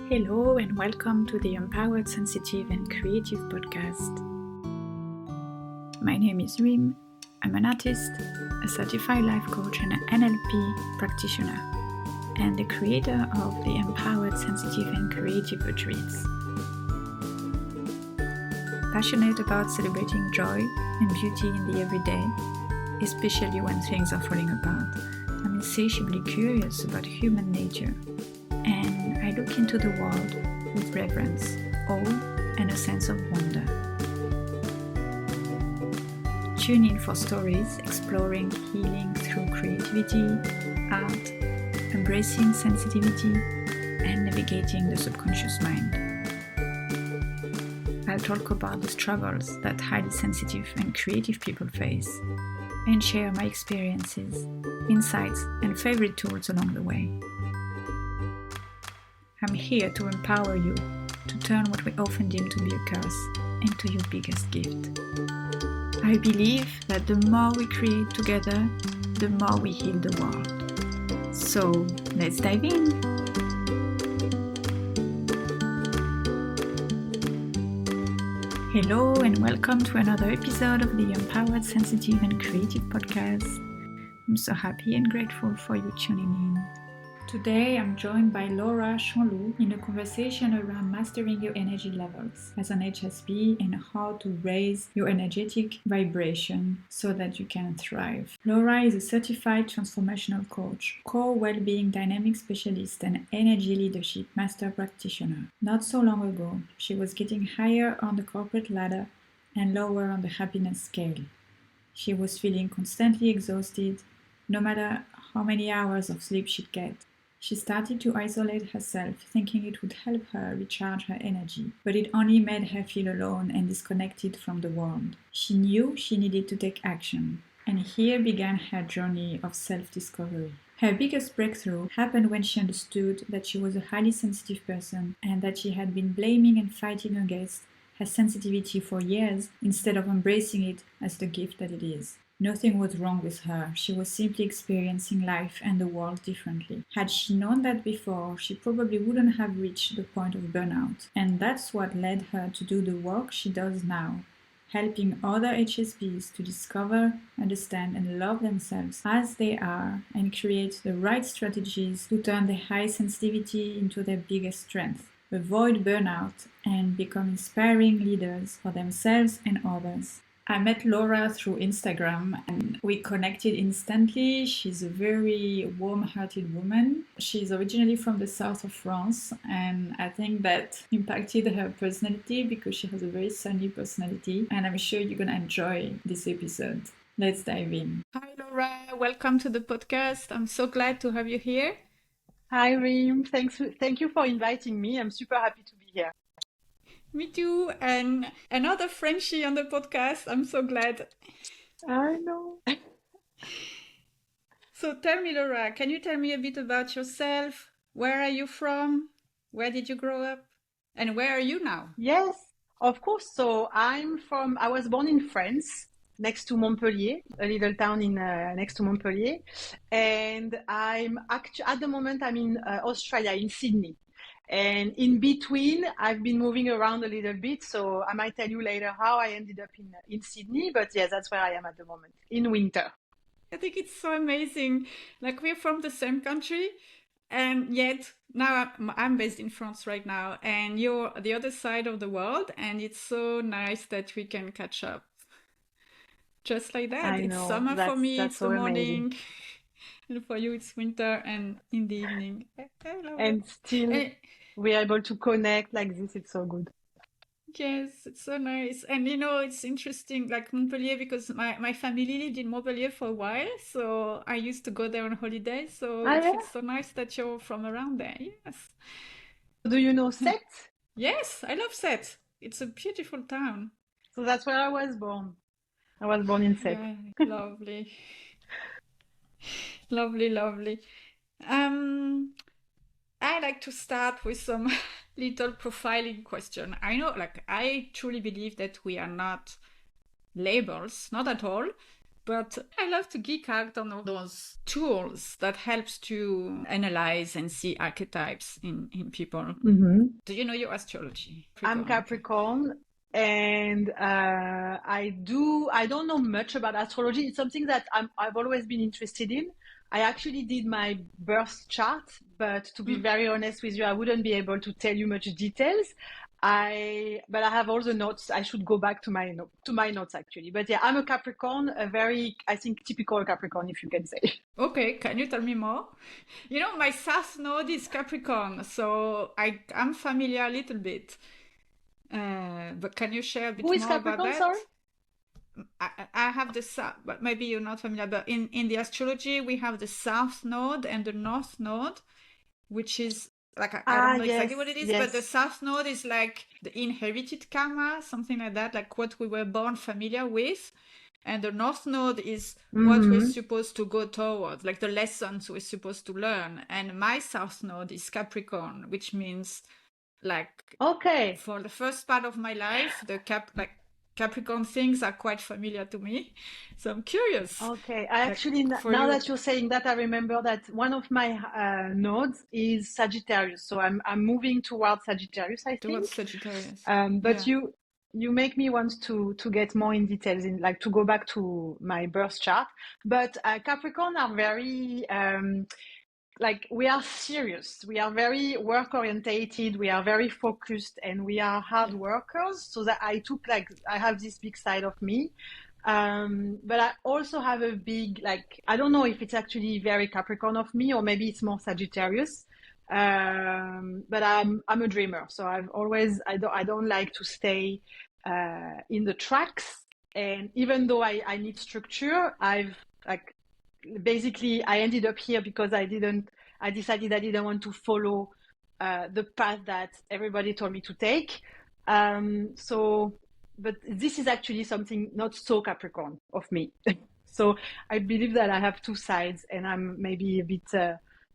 Hello and welcome to the Empowered, Sensitive and Creative podcast. My name is Reem. I'm an artist, a certified life coach and an NLP practitioner, and the creator of the Empowered, Sensitive and Creative retreats. Passionate about celebrating joy and beauty in the everyday, especially when things are falling apart, I'm insatiably curious about human nature, and I look into the world with reverence, awe, and a sense of wonder. Tune in for stories exploring healing through creativity, art, embracing sensitivity, and navigating the subconscious mind. I'll talk about the struggles that highly sensitive and creative people face, and share my experiences, insights, and favorite tools along the way. I'm here to empower you to turn what we often deem to be a curse into your biggest gift. I believe that the more we create together, the more we heal the world. So let's dive in. Hello and welcome to another episode of the Empowered, Sensitive and Creative podcast. I'm so happy and grateful for you tuning in. Today I'm joined by Chanloup in a conversation around mastering your energy levels as an HSP and how to raise your energetic vibration so that you can thrive. Laura is a certified transformational coach, core well-being dynamic specialist and energy leadership master practitioner. Not so long ago, she was getting higher on the corporate ladder and lower on the happiness scale. She was feeling constantly exhausted, no matter how many hours of sleep she'd get. She started to isolate herself, thinking it would help her recharge her energy, but it only made her feel alone and disconnected from the world. She knew she needed to take action, and here began her journey of self-discovery. Her biggest breakthrough happened when she understood that she was a highly sensitive person and that she had been blaming and fighting against her sensitivity for years instead of embracing it as the gift that it is. Nothing was wrong with her. She was simply experiencing life and the world differently. Had she known that before, she probably wouldn't have reached the point of burnout. And that's what led her to do the work she does now, helping other HSPs to discover, understand, and love themselves as they are and create the right strategies to turn their high sensitivity into their biggest strength, avoid burnout, and become inspiring leaders for themselves and others. I met Laura through Instagram and we connected instantly. She's a very warm-hearted woman. She's originally from the south of France, and I think that impacted her personality because she has a very sunny personality, and I'm sure you're going to enjoy this episode. Let's dive in. Hi Laura, welcome to the podcast. I'm so glad to have you here. Hi Reem, thank you for inviting me. I'm super happy to be here. Me too, and another Frenchie on the podcast. I'm so glad. I know. So tell me, Laura, can you tell me a bit about yourself? Where are you from? Where did you grow up? And where are you now? Yes, of course. So I was born in France, next to Montpellier, a little town next to Montpellier. And at the moment, I'm in Australia, in Sydney. And in between, I've been moving around a little bit, so I might tell you later how I ended up in Sydney. But yeah, that's where I am at the moment, in winter. I think it's so amazing. Like, we're from the same country, and yet now I'm based in France right now, and you're the other side of the world, and it's so nice that we can catch up. Just like that. I It's know. summer for me, That's it's so the amazing. morning, and for you it's winter and in the evening. I love And it. still, we're able to connect like this. It's so good. Yes, it's so nice. And it's interesting, like Montpellier, because my family lived in Montpellier for a while, so I used to go there on holiday. So it Yeah? feels so nice that you're from around there. Yes. Do you know Sète? Yes, I love Sète. It's a beautiful town. So that's where I was born. I was born in Sète. Yeah, lovely. Lovely, lovely. I like to start with some little profiling question. I know, I truly believe that we are not labels, not at all. But I love to geek out on all those tools that helps to analyze and see archetypes in people. Do you know your astrology? I'm Capricorn, and I don't know much about astrology. It's something that I've always been interested in. I actually did my birth chart, but to be very honest with you, I wouldn't be able to tell you much details. But I have all the notes. I should go back to my notes actually. But yeah, I'm a Capricorn, a very, I think, typical Capricorn, if you can say. Okay, can you tell me more? You know, my South Node is Capricorn, so I'm familiar a little bit. But can you share a bit Who is more Capricorn, about that? sorry? I have the South, but maybe you're not familiar. But in the astrology, we have the South Node and the North Node, which is like I don't know exactly what it is, but the South Node is like the inherited karma, something like that, like what we were born familiar with. And the North Node is what we're supposed to go towards, like the lessons we're supposed to learn. And my South Node is Capricorn, which means like for the first part of my life, the Capricorn things are quite familiar to me. So I'm curious. Okay, I actually, now that you're saying that, I remember that one of my nodes is Sagittarius. So I'm moving towards Sagittarius, I think. Towards Sagittarius. But yeah. You make me want to get more in details, in like to go back to my birth chart. But Capricorn are very like, we are serious. We are very work orientated. We are very focused, and we are hard workers. So that I have this big side of me. But I also have a big, like, I don't know if it's actually very Capricorn of me, or maybe it's more Sagittarius. But I'm a dreamer. So I don't like to stay in the tracks. And even though I need structure, basically I ended up here because I decided I didn't want to follow the path that everybody told me to take. But this is actually something not so Capricorn of me. So I believe that I have two sides, and I'm maybe a bit,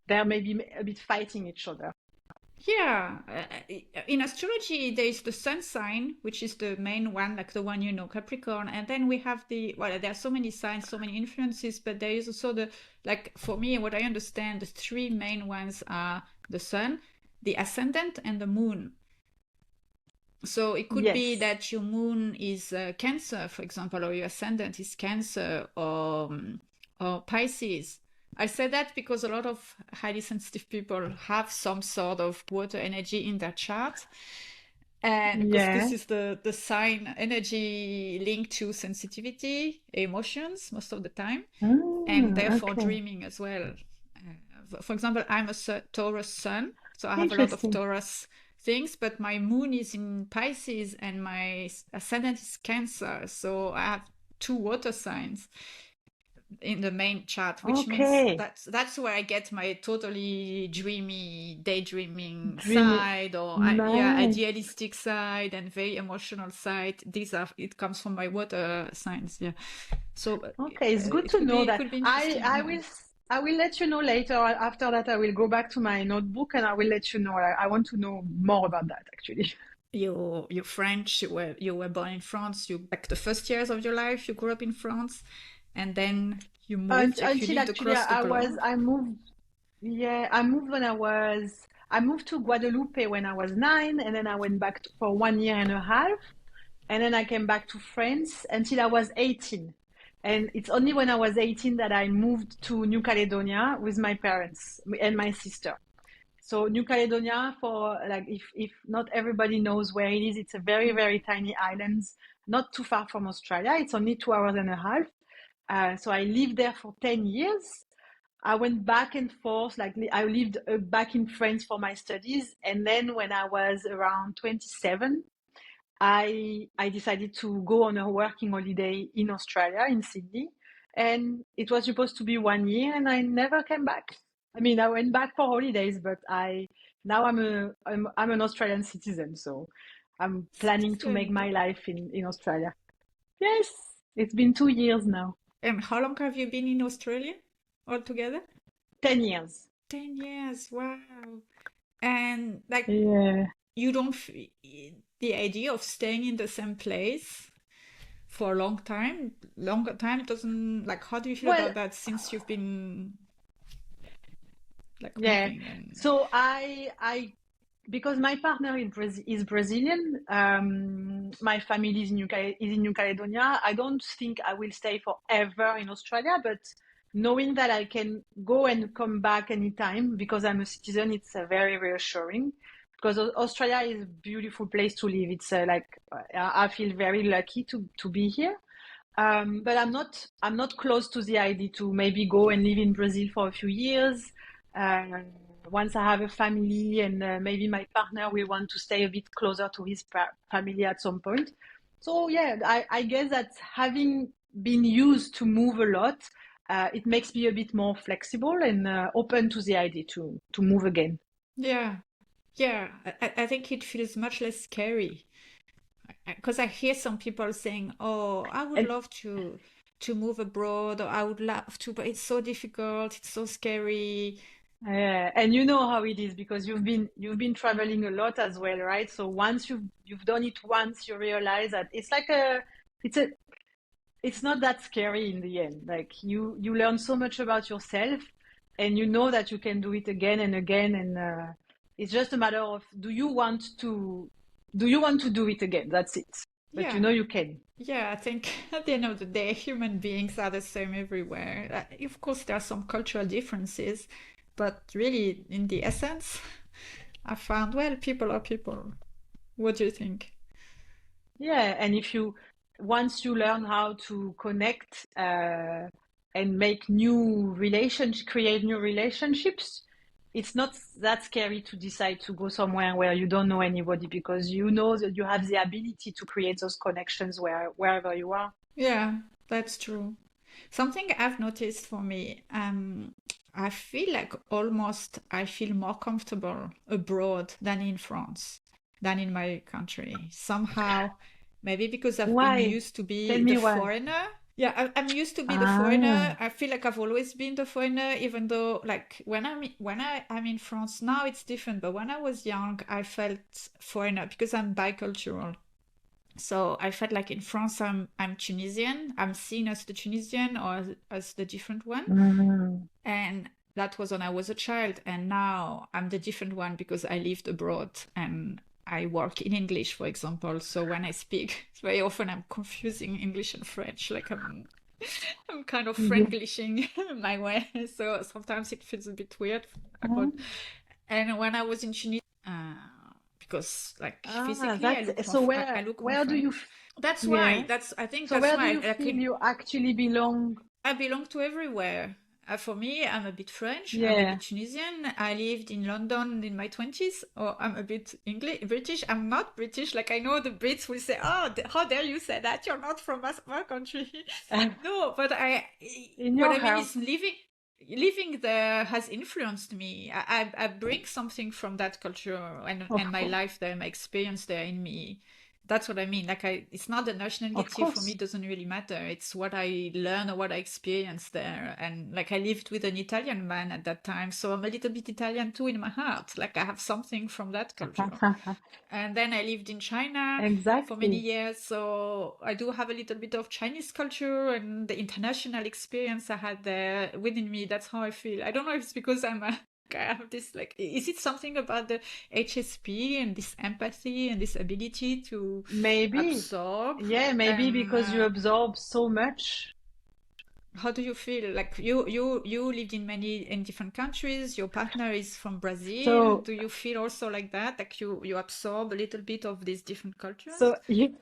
they're maybe a bit fighting each other. Yeah, in astrology, there is the sun sign, which is the main one, like the one, Capricorn. And then we have there are so many signs, so many influences, but there is also for me, what I understand, the three main ones are the sun, the ascendant, and the moon. So it could be that your moon is Cancer, for example, or your ascendant is Cancer or Pisces. I say that because a lot of highly sensitive people have some sort of water energy in their chart. And because this is the sign energy linked to sensitivity, emotions most of the time, and therefore dreaming as well. For example, I'm a Taurus sun, so I have a lot of Taurus things, but my moon is in Pisces and my ascendant is Cancer. So I have two water signs in the main chart, which means that's where I get my totally dreamy, daydreaming side, or idealistic side, and very emotional side. It comes from my water signs. Yeah. So it's good to know that. I will let you know later. After that, I will go back to my notebook and I will let you know. I want to know more about that, actually. You're French. You were born in France. Like the first years of your life, you grew up in France. And then you moved. I moved to Guadeloupe when I was 9, and then I went back for 1 year and a half, and then I came back to France until I was 18. And it's only when I was 18 that I moved to New Caledonia with my parents and my sister. So New Caledonia, for like, if not everybody knows where it is, it's a very, very tiny island, not too far from Australia. It's only 2 hours and a half. So I lived there for 10 years. I went back and forth, like I lived back in France for my studies. And then when I was around 27, I decided to go on a working holiday in Australia, in Sydney. And it was supposed to be 1 year, and I never came back. I mean, I went back for holidays, but now I'm an Australian citizen. So I'm planning to make my life in Australia. Yes, it's been 2 years now. And how long have you been in Australia altogether? 10 years. 10 years, wow. And you don't, the idea of staying in the same place for a longer time doesn't like, how do you feel Well, about that since you've been like yeah. moving and So because my partner is Brazilian, my family is in New Caledonia. I don't think I will stay forever in Australia, but knowing that I can go and come back anytime because I'm a citizen, it's very reassuring. Because Australia is a beautiful place to live. It's I feel very lucky to be here. But I'm not close to the idea to maybe go and live in Brazil for a few years. Uh, Once I have a family and maybe my partner will want to stay a bit closer to his family at some point. So yeah, I guess that having been used to move a lot, it makes me a bit more flexible and open to the idea to move again. yeah, yeah, I think it feels much less scary because I hear some people saying, "Oh, I would And love to move abroad, or I would love to, but it's so difficult, it's so scary." and you know how it is because you've been traveling a lot as well, right? So once you've done it once, you realize that it's a it's not that scary in the end. Like you learn so much about yourself, and you know that you can do it again and again, and it's just a matter of do you want to do it again? That's it. But you Yeah, know you can. yeah, I think at the end of the day, human beings are the same everywhere. Of course, there are some cultural differences, but really, in the essence, I found, well, people are people. What do you think? Yeah, and if you once you learn how to connect and make create new relationships, it's not that scary to decide to go somewhere where you don't know anybody because you know that you have the ability to create those connections wherever you are. Yeah, that's true. Something I've noticed for me, I feel like almost I feel more comfortable abroad than in France, than in my country. Somehow, maybe because I've been Why? used to Tell be the me why. foreigner. Yeah, I'm used to be the Ah. foreigner. I feel like I've always been the foreigner, even though like I'm in France now, it's different. But when I was young, I felt foreigner because I'm bicultural. So I felt like in France, I'm Tunisian. I'm seen as the Tunisian or as the different one. Mm. And that was when I was a child. And now I'm the different one because I lived abroad and I work in English, for example. So when I speak, very often I'm confusing English and French. Like I'm kind of Yeah. Franglishing my way. So sometimes it feels a bit weird. Ah, And when I was in Tunisia, because like physically that's so I look more where do French. you That's yeah. why. I think So that's where do why. you feel you actually belong? I belong to everywhere. For me, I'm a bit French. I'm a Yeah. bit Tunisian. I lived in London in my 20s, or I'm a bit English, British. I'm not British. Like I know the Brits will say, "Oh, how dare you say that? You're not from our country." No, but In what your I mean heart. is living there has influenced me. I bring something from that culture and Of my course. life there, my experience there in me. That's what I mean. Like it's not the Of nationality for me, course. doesn't really matter. It's what I learn or what I experience there. And like I lived with an Italian man at that time, so I'm a little bit Italian too in my heart. Like I have something from that culture. And then I lived in China for many Exactly. years, so I do have a little bit of Chinese culture and the international experience I had there within me. That's how I feel. I don't know if it's because I have this like, is it something about the HSP and this empathy and this ability to Maybe. absorb? Yeah, maybe And because you absorb so much. how do you feel? Like you lived in in different countries. Your partner is from Brazil. So Do you feel also like that? Like you absorb a little bit of these different cultures? so you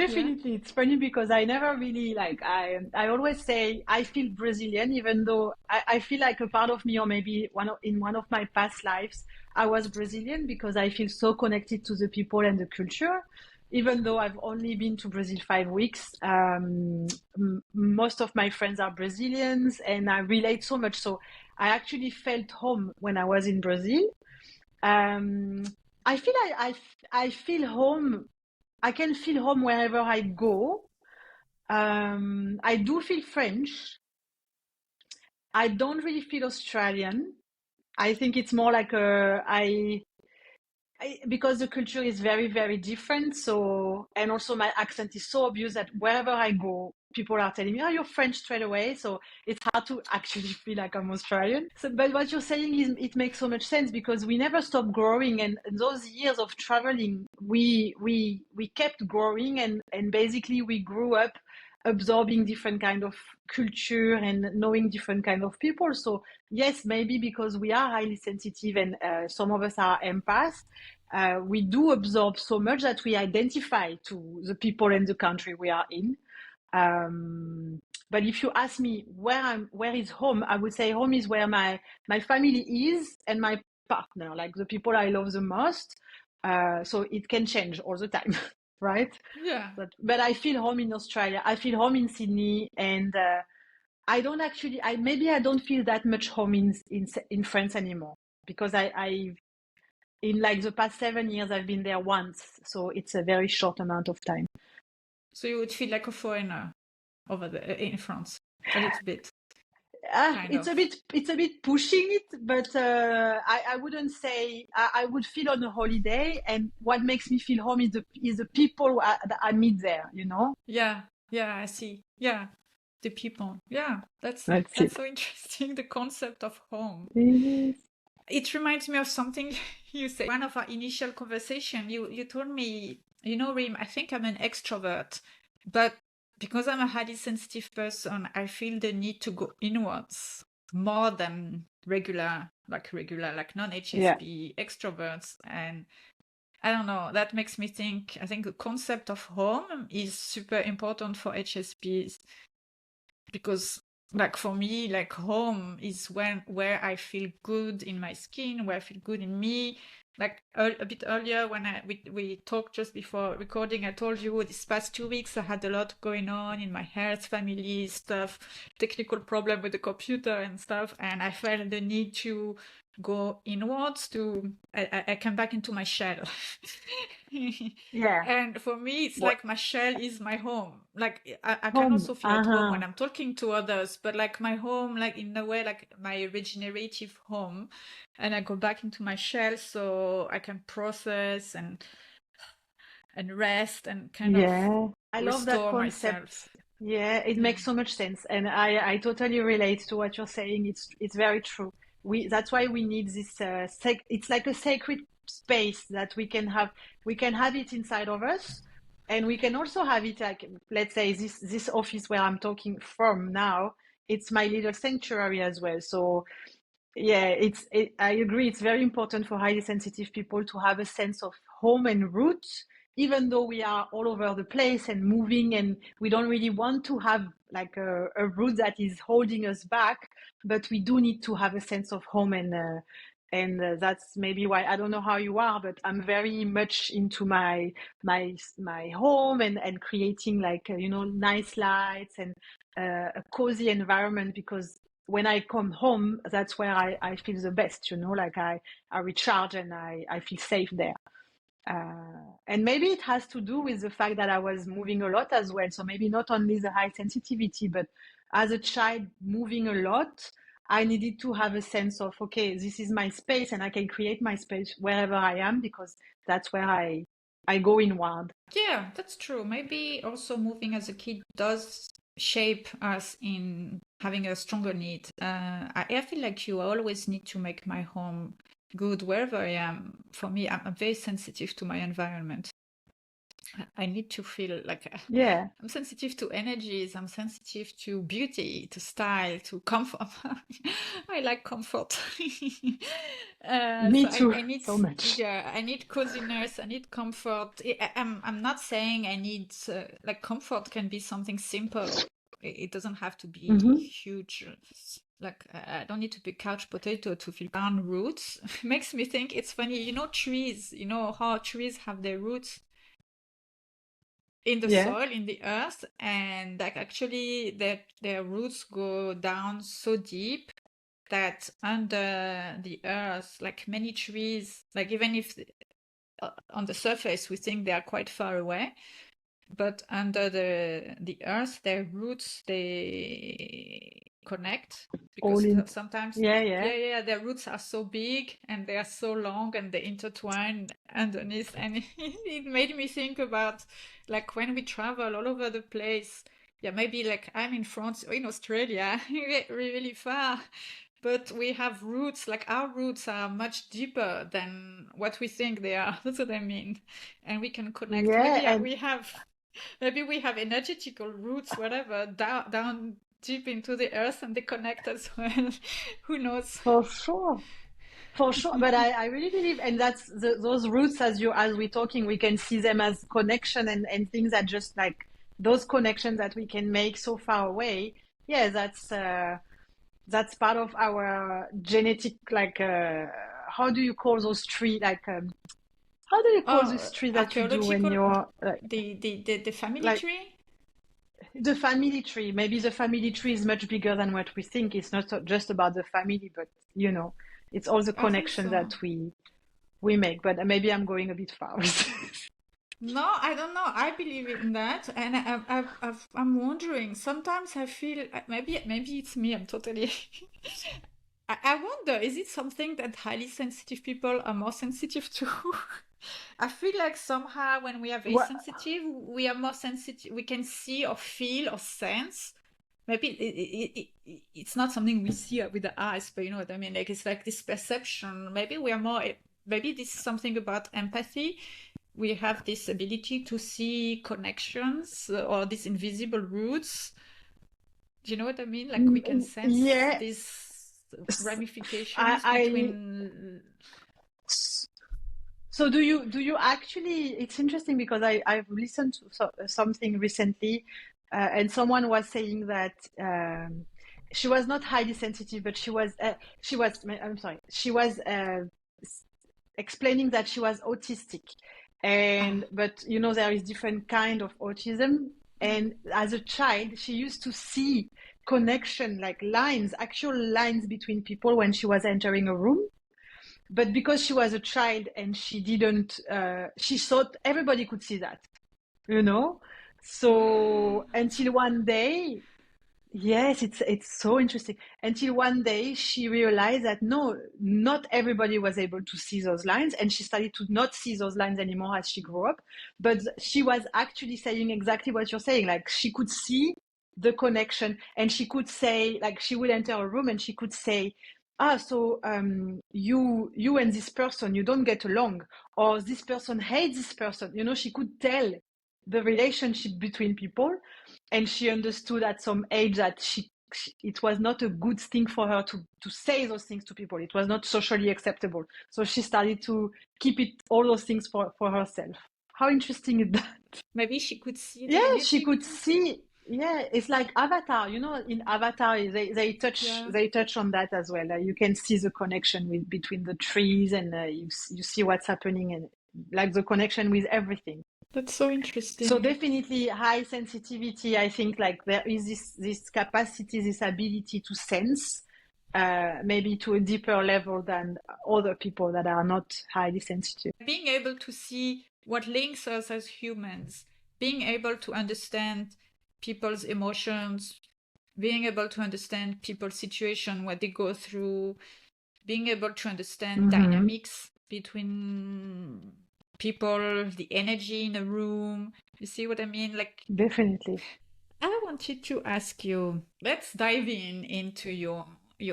Yeah. definitely, it's funny because I never really I always say I feel Brazilian, even though I feel like a part of me, or maybe in one of my past lives, I was Brazilian because I feel so connected to the people and the culture. Even though I've only been to Brazil 5 weeks, most of my friends are Brazilians, and I relate so much. So I actually felt home when I was in Brazil. Um, I feel I feel home. I can feel home wherever I go. I do feel French. I don't really feel Australian. I think it's more like because the culture is very, very different. So, and also my accent is so obvious that wherever I go, people are telling me, "Oh, you're French," straight away. So it's hard to actually feel like I'm Australian. So, but what you're saying is, it makes so much sense because we never stop growing, and those years of traveling, we kept growing, and basically we grew up absorbing different kind of culture and knowing different kind of people. So yes, maybe because we are highly sensitive and some of us are empaths, we do absorb so much that we identify to the people and the country we are in. But if you ask me where is home, I would say home is where my family is and my partner, like the people I love the most. So it can change all the time, right? Yeah. But I feel home in Australia. I feel home in Sydney, and I don't actually. I don't feel that much home in France anymore because I in like the past 7 years I've been there once, so it's a very short amount of time. So you would feel like a foreigner over there in France, a little bit. It's a bit pushing it, but I wouldn't say I would feel on a holiday, and what makes me feel home is the people that I meet there, you know? Yeah, I see. Yeah, the people. Yeah, that's It. so interesting, the concept of home. Yes. It reminds me of something you said. One of our initial conversation, you told me, Rim, I think I'm an extrovert, but because I'm a highly sensitive person, I feel the need to go inwards more than regular like non-HSP extroverts. And I don't know, that makes me think, I think the concept of home is super important for HSPs because like for me, like home is where I feel good in my skin, where I feel good in me. Like a bit earlier when we talked just before recording, I told you this past 2 weeks I had a lot going on in my health, family stuff, technical problem with the computer and stuff, and I felt the need to go inwards I come back into my shell. Yeah. And for me, it's like my shell is my home. Like I can Home. also feel at home when I'm talking to others, but like my home, like in a way, like my regenerative home. And I go back into my shell so I can process and rest and kind of I love that restore concept. myself. Yeah, it makes so much sense, and I totally relate to what you're saying. It's very true. That's why we need this. It's like a sacred space that we can have. We can have it inside of us, and we can also have it like, let's say, this office where I'm talking from now. It's my little sanctuary as well. So yeah, I agree. It's very important for highly sensitive people to have a sense of home and roots, even though we are all over the place and moving, and we don't really want to have like a root that is holding us back. But we do need to have a sense of home, and that's maybe why I don't know how you are, but I'm very much into my home and creating like nice lights and a cozy environment because when I come home, that's where I feel the best, like I recharge and I feel safe there. And maybe it has to do with the fact that I was moving a lot as well. So maybe not only the high sensitivity, but as a child moving a lot, I needed to have a sense of, okay, this is my space and I can create my space wherever I am because that's where I go inward. Yeah, that's true. Maybe also moving as a kid does shape us in having a stronger need. I feel like you always need to make my home good wherever I am. For me, I'm very sensitive to my environment. I need to feel like I'm sensitive to energies. I'm sensitive to beauty, to style, to comfort. I like comfort. Me too. I need so much. Yeah, I need coziness. I need comfort. I'm not saying I need like comfort can be something simple. It doesn't have to be huge. Like I don't need to be couch potato to feel down roots. Makes me think it's funny. Trees. You know how trees have their roots in the soil, in the earth, and like actually their roots go down so deep that under the earth, like many trees, like even if on the surface we think they are quite far away, but under the earth, their roots connect, All because in. sometimes Yeah. their roots are so big and they are so long and they intertwine underneath, and it made me think about like when we travel all over the place. Yeah, maybe like I'm in France or in Australia, really far, but we have roots, like our roots are much deeper than what we think they are. That's what I mean. And we can connect. Yeah, Maybe and we have energetical roots, whatever, down deep into the earth, and they connect as well. Who knows? for sure. For sure, but I really believe, and that's those roots, as we're talking, we can see them as connection, and things that just like those connections that we can make so far away. Yeah, that's part of our genetic, like how do you call those trees? Like how do you call this tree that you do when Archaeological, you're the family like tree. the family tree? Maybe the family tree is much bigger than what we think. It's not just about the family, but it's all the I think connection so. that we make, but maybe I'm going a bit far with this. No, I don't know. I believe in that, and I'm wondering. Sometimes I feel maybe it's me. I'm totally. I wonder, is it something that highly sensitive people are more sensitive to? I feel like somehow when we are very What? sensitive, we are more sensitive. We can see or feel or sense. Maybe it's not something we see with the eyes, but you know what I mean? Like it's like this perception. Maybe we are more. Maybe this is something about empathy. We have this ability to see connections or these invisible roots. Do you know what I mean? Like we can sense Yeah. these S- ramifications I between. so do you actually? It's interesting because I've listened to something recently, and someone was saying that she was not highly sensitive, but she was. I'm sorry. She was explaining that she was autistic, Ah, but there is different kind of autism, and as a child she used to see connection, like lines, actual lines between people when she was entering a room, but because she was a child and she didn't she thought everybody could see that, you know so until one day. Yes, it's so interesting. Until one day she realized that no, not everybody was able to see those lines, and she started to not see those lines anymore as she grew up. But she was actually saying exactly what you're saying. Like she could see the connection, and she could say, like she would enter a room and she could say, so you and this person, you don't get along, or this person hates this person. She could tell the relationship between people, and she understood at some age that it was not a good thing for her to say those things to people. It was not socially acceptable. So she started to keep all those things for herself. How interesting is that? maybe she could see the Yeah, she energy could between. see. Yeah, it's like Avatar. In Avatar, they touch Yeah, they touch on that as well. You can see the connection between the trees, and you see what's happening, and like the connection with everything. that's so So interesting. definitely high sensitivity. I think like there is this capacity, this ability to sense, maybe to a deeper level than other people that are not highly sensitive. Being able to see what links us as humans, being able to understand people's emotions, being able to understand people's situation, what they go through, being able to understand Mm-hmm. dynamics between people, the energy in a room. You see what I mean? Like, Definitely. I wanted to ask you, let's dive into your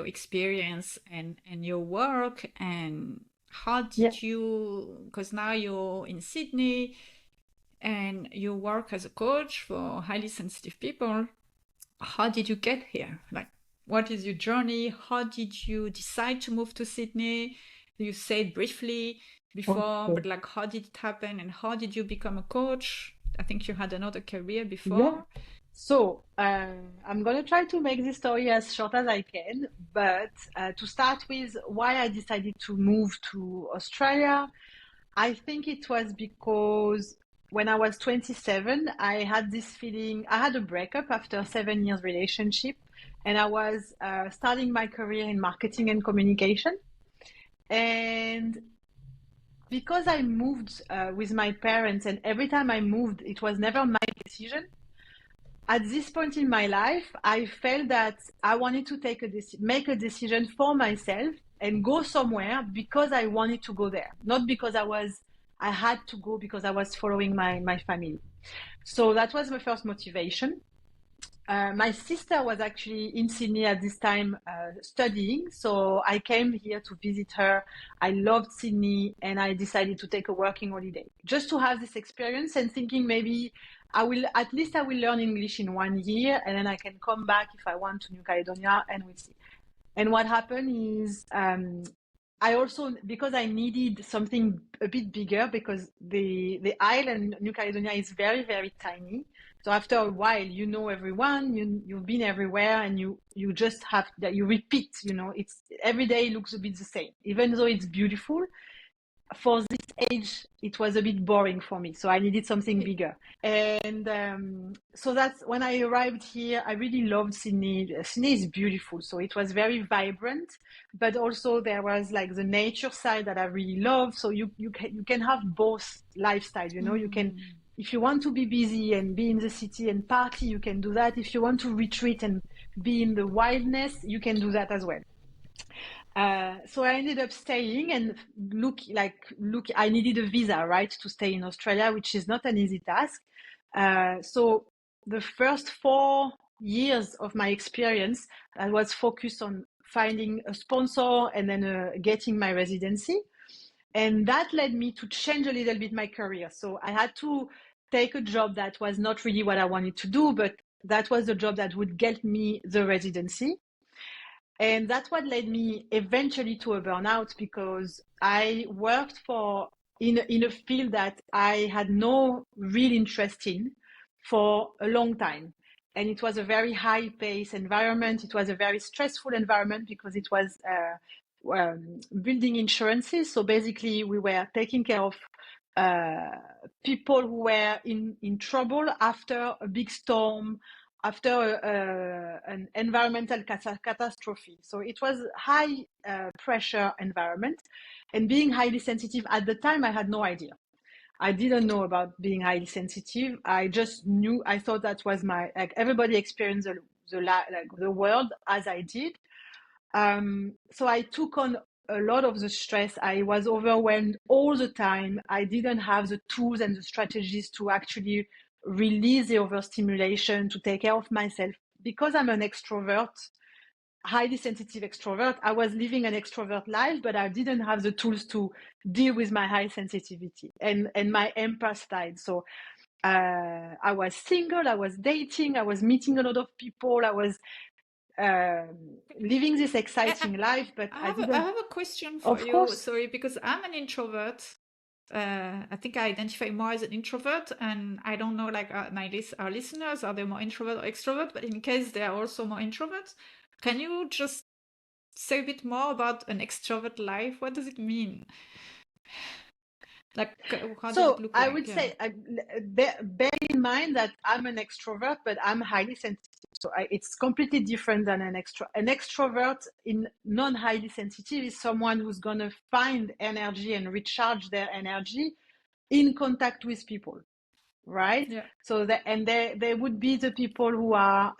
experience and your work, and how Yeah. did you, because now you're in Sydney and you work as a coach for highly sensitive people. How did you get here? Like, what is your journey? How did you decide to move to Sydney? You said briefly before, Okay. but like, how did it happen and how did you become a coach? I think you had another career Yeah. before. So I'm gonna try to make this story as short as I can, but to start with, why I decided to move to Australia, I think it was because when I was 27, I had this feeling. I had a breakup after 7 years relationship, and I was starting my career in marketing and communication. And because I moved with my parents, and every time I moved, it was never my decision. at this point in my life, I felt that I wanted to make a decision for myself and go somewhere because I wanted to go there, not because I had to go because I was following my family. So that was my first motivation. My sister was actually in Sydney at this time studying, so I came here to visit her. I loved Sydney, and I decided to take a working holiday just to have this experience and thinking maybe I will learn English in 1 year, and then I can come back if I want to New Caledonia, and we'll see. And what happened is I also, because I needed something a bit bigger, because the island New Caledonia is very, very tiny. So after a while, you know everyone, you've been everywhere, and you just have that, you repeat, it's every day looks a bit the same, even though it's beautiful. For this age, it was a bit boring for me, so I needed something bigger. And so that's when I arrived here. I really loved Sydney. Sydney is beautiful, so it was very vibrant, but also there was like the nature side that I really love. So you can have both lifestyles. You can, if you want to be busy and be in the city and party, you can do that. If you want to retreat and be in the wildness, you can do that as well. So I ended up staying, and I needed a visa, right, to stay in Australia, which is not an easy task. So the first 4 years of my experience, I was focused on finding a sponsor and then getting my residency. And that led me to change a little bit my career. So I had to take a job that was not really what I wanted to do, but that was the job that would get me the residency. And that's what led me eventually to a burnout, because I worked in a field that I had no real interest in for a long time. And it was a very high pace environment. It was a very stressful environment because it was building insurances. So basically we were taking care of people who were in trouble after a big storm, after an environmental catastrophe. So it was high pressure environment, and being highly sensitive at the time, I had no idea. I didn't know about being highly sensitive. I just knew, I thought that was like everybody experienced the world as I did. So I took on a lot of the stress. I was overwhelmed all the time. I didn't have the tools and the strategies to actually release the overstimulation, to take care of myself. Because I'm an extrovert, highly sensitive extrovert, I was living an extrovert life, but I didn't have the tools to deal with my high sensitivity and my empath side. So I was single, I was dating, I was meeting a lot of people, I was living this exciting life, but I have a question for you. Course. Sorry, because I'm an introvert. I think I identify more as an introvert, and I don't know, like our listeners, are they more introvert or extrovert? But in case they are also more introverts, can you just say a bit more about an extrovert life? What does it mean? Like, how does it look like? I would say, bear in mind that I'm an extrovert, but I'm highly sensitive. So it's completely different than an extrovert in non-highly sensitive is someone who's going to find energy and recharge their energy in contact with people, right? Yeah. So there would be the people who are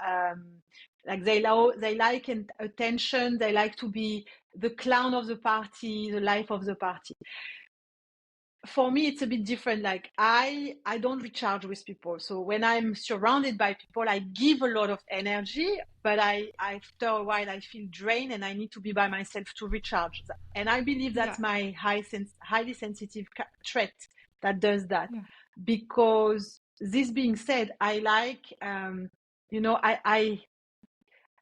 like they like attention, they like to be the clown of the party, the life of the party. For me, it's a bit different. Like I don't recharge with people. So when I'm surrounded by people, I give a lot of energy, but after a while I feel drained and I need to be by myself to recharge. And I believe that's my highly sensitive trait that does that. Yeah. Because this being said, I like,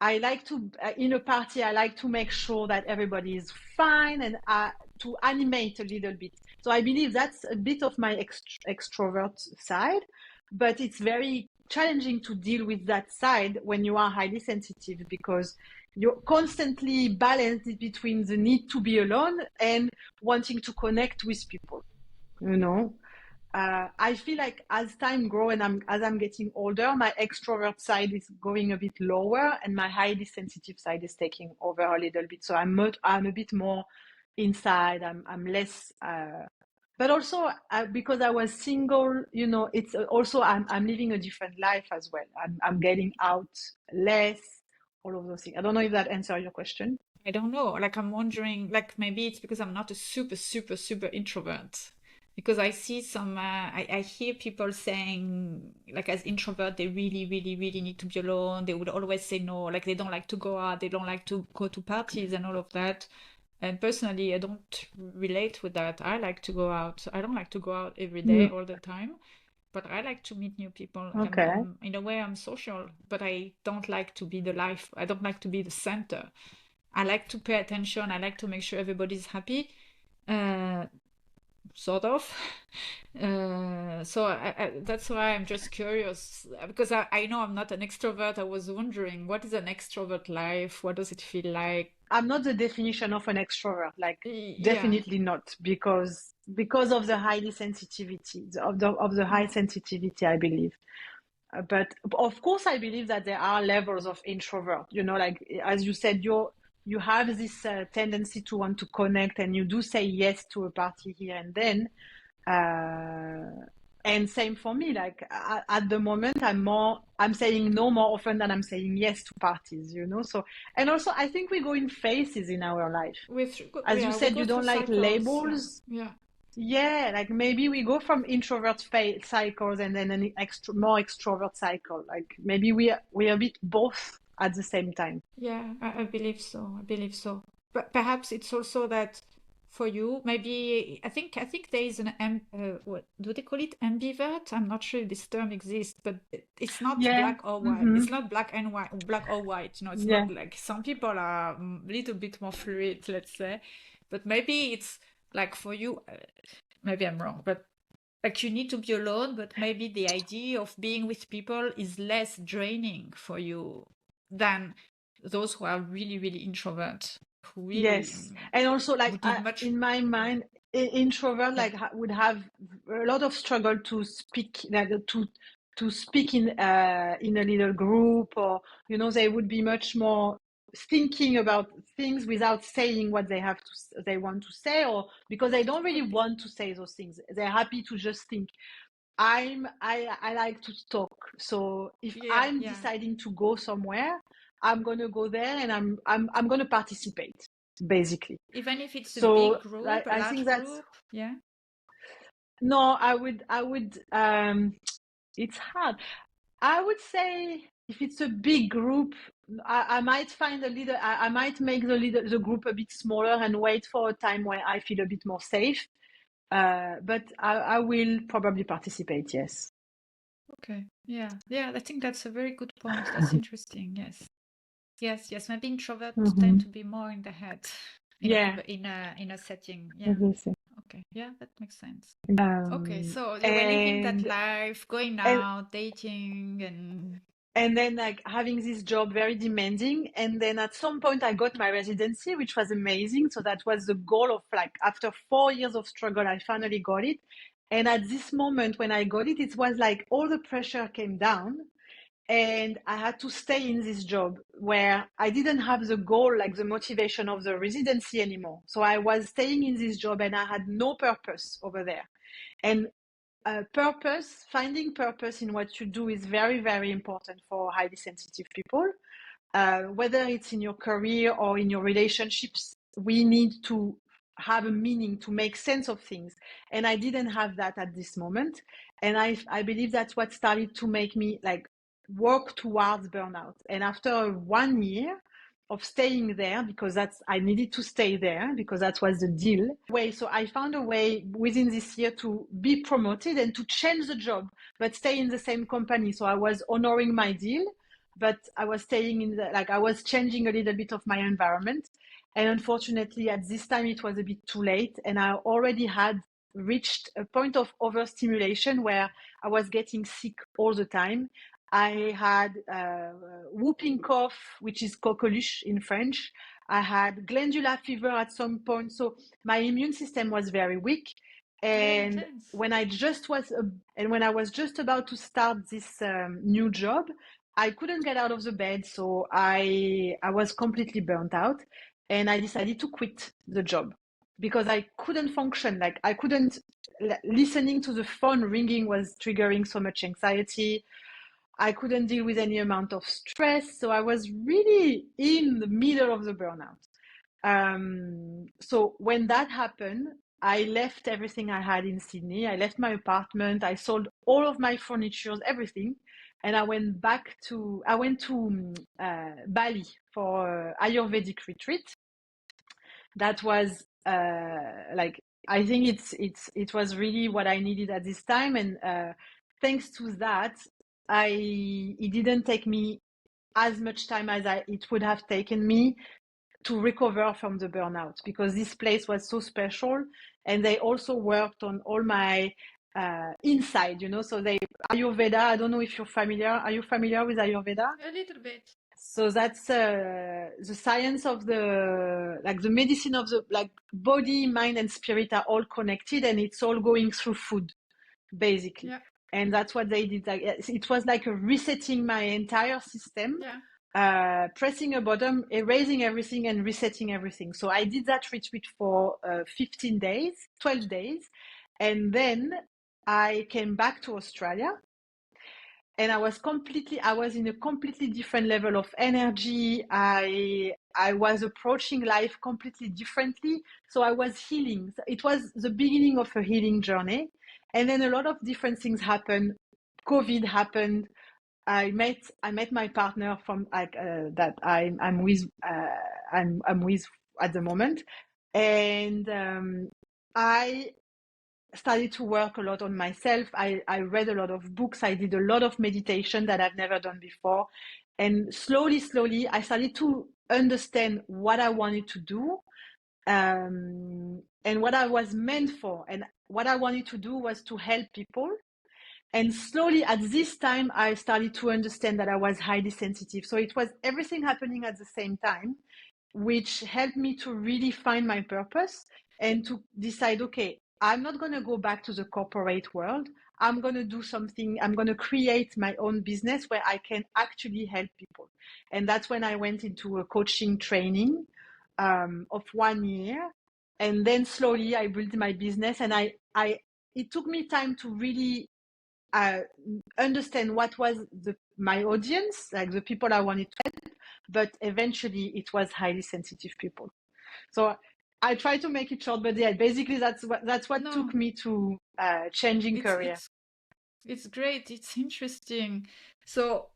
I like to, in a party, I like to make sure that everybody is fine and to animate a little bit. So I believe that's a bit of my extrovert side, but it's very challenging to deal with that side when you are highly sensitive, because you're constantly balanced between the need to be alone and wanting to connect with people, I feel like as time grows and as I'm getting older, my extrovert side is going a bit lower and my highly sensitive side is taking over a little bit. So I'm a bit more inside. I'm less but also because I was single, it's also I'm living a different life as well. I'm getting out less, all of those things. I don't know if that answers your question. I don't know. Like, I'm wondering, like, maybe it's because I'm not a super, super, super introvert. Because I see I hear people saying, like, as introvert, they really, really, really need to be alone. They would always say no. Like, they don't like to go out. They don't like to go to parties and all of that. And personally, I don't relate with that. I like to go out. I don't like to go out every day, Mm, all the time. But I like to meet new people. okay. In a way, I'm social, but I don't like to be the life. I don't like to be the center. I like to pay attention. I like to make sure everybody's happy, uh, sort of. That's why I'm just curious because I know I'm not an extrovert. I was wondering, what is an extrovert life? What does it feel like? I'm not the definition of an extrovert, like Yeah, definitely not, because of the highly sensitivity of the high sensitivity, I believe. But of course, I believe that there are levels of introvert. Like as you said, you have this tendency to want to connect, and you do say yes to a party here and then. And same for me. Like at the moment, I'm saying no more often than I'm saying yes to parties. So, and also I think we go in phases in our life. As you we said, go you through don't like cycles. labels. Yeah. Yeah, like maybe we go from introvert cycles and then an more extrovert cycle. Like maybe we are a bit both at the same time. Yeah, I believe so. I believe so. But perhaps it's also that for you, maybe I think there is what do they call it? Ambivert? I'm not sure if this term exists, but it's not Yeah. black or white. Mm-hmm. It's not black and white, black or white. It's Yeah. not like some people are a little bit more fluid, let's say. But maybe it's like for you, maybe I'm wrong, but like you need to be alone, but maybe the idea of being with people is less draining for you than those who are really, really introvert, who really Yes. And also, like would need much. in my Yeah, mind, introvert yeah, like would have a lot of struggle to speak, like to speak in a little group, or they would be much more thinking about things without saying what they want to say, or because they don't really could be. want to say those things. They're happy to just think. I like to talk. So if Yeah, I'm yeah. deciding to go somewhere, I'm gonna go there and I'm gonna participate, basically. Even if it's a big So group, a I think large that's group. Yeah. no, I would it's hard. I would say if it's a big group, I might find a leader. I might make the group a bit smaller and wait for a time when I feel a bit more safe. But I will probably participate. Yes. Okay. Yeah, yeah. I think that's a very good point. That's interesting. Yes. Yes, yes. Maybe introverts tend Mm-hmm. to be more in the head Yeah. in a setting. Yeah. Obviously. Okay. Yeah, that makes sense. Okay, Um, so you were living that and life, going and out, dating, and and then like having this job very demanding, and then at some point I got my residency, which was amazing. So that was the goal of, like, after 4 years of struggle, I finally got it. And at this moment when I got it, it was like all the pressure came down, and I had to stay in this job where I didn't have the goal, like the motivation of the residency anymore. So I was staying in this job and I had no purpose over there. And finding purpose in what you do is very, very important for highly sensitive people. Whether it's in your career or in your relationships, we need to have a meaning, to make sense of things. And I didn't have that at this moment. And I believe that's what started to make me like work towards burnout. And after 1 year of staying there, because I needed to stay there because that was the deal. So I found a way within this year to be promoted and to change the job, but stay in the same company. So I was honoring my deal, but I was staying I was changing a little bit of my environment. And unfortunately, at this time, it was a bit too late. And I already had reached a point of overstimulation where I was getting sick all the time. I had whooping cough, which is coqueluche in French. I had glandular fever at some point. So my immune system was very weak. very And intense. when I just was, and when I was just about to start this new job, I couldn't get out of the bed. So I was completely burnt out, and I decided to quit the job because I couldn't function. Like I couldn't. listening to the phone ringing was triggering so much anxiety. I couldn't deal with any amount of stress. So I was really in the middle of the burnout. So when that happened, I left everything I had in Sydney. I left my apartment. I sold all of my furniture, everything. And I went to Bali for Ayurvedic retreat. That was I think it was really what I needed at this time. And thanks to that, it didn't take me as much time as it would have taken me to recover from the burnout, because this place was so special, and they also worked on all my inside, so Ayurveda. I don't know if you're familiar. Are you familiar with Ayurveda? A little bit. So that's the science of the medicine of the body, mind, and spirit are all connected, and it's all going through food, basically. Yeah. And that's what they did. It was like a resetting my entire system. Yeah. Pressing a button, erasing everything and resetting everything. So I did that retreat for 12 days. And then I came back to Australia, and I was in a completely different level of energy. I was approaching life completely differently. So I was healing. It was the beginning of a healing journey. And then a lot of different things happened. COVID happened. I met my partner from that I'm with at the moment, and I started to work a lot on myself. I read a lot of books. I did a lot of meditation that I've never done before, and slowly I started to understand what I wanted to do, and what I was meant for. And what I wanted to do was to help people. And slowly at this time, I started to understand that I was highly sensitive. So it was everything happening at the same time, which helped me to really find my purpose and to decide, okay, I'm not going to go back to the corporate world. I'm going to do something. I'm going to create my own business where I can actually help people. And that's when I went into a coaching training of 1 year. And then slowly I built my business, and it took me time to really understand what was my audience, like the people I wanted to help, but eventually it was highly sensitive people. So I try to make it short, but yeah, basically that's what took me to changing career. It's great. It's interesting. So,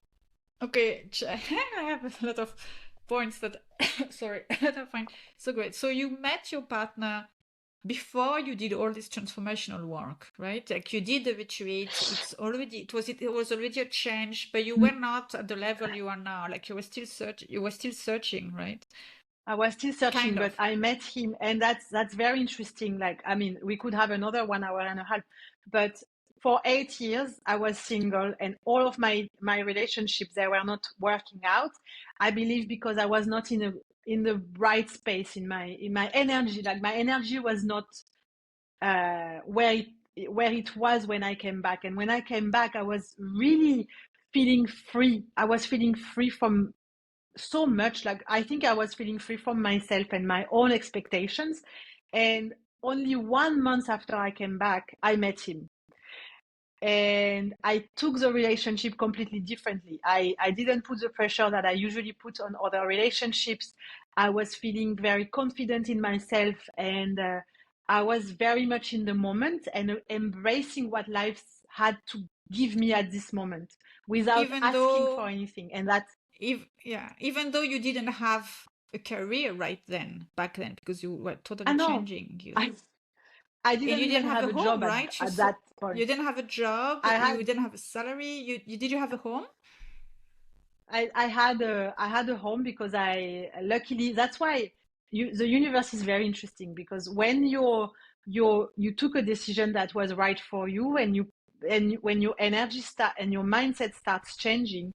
okay, I have a lot of points that sorry, that I find so great. So you met your partner before you did all this transformational work, right? Like you did the retreat. It was already a change, but you were not at the level you are now. Like you were still searching, right? I was still searching, but I met him, and that's very interesting. Like, I mean, we could have another 1 hour and a half, but for 8 years I was single, and all of my relationships, they were not working out. I believe because I was not in the right space in my energy. Like my energy was not where it was when I came back. And when I came back, I was really feeling free. I was feeling free from so much. Like I think I was feeling free from myself and my own expectations. And only 1 month after I came back, I met him. And I took the relationship completely differently. I didn't put the pressure that I usually put on other relationships. I was feeling very confident in myself, and I was very much in the moment and embracing what life had to give me at this moment without asking for anything. And that's even though you didn't have a career back then, because you were totally changing. I didn't even have a home, job right? at that point. You didn't have a job. You didn't have a salary. Did you have a home? I had a home because luckily, that's why the universe is very interesting, because when you took a decision that was right for you, and when your energy and your mindset starts changing,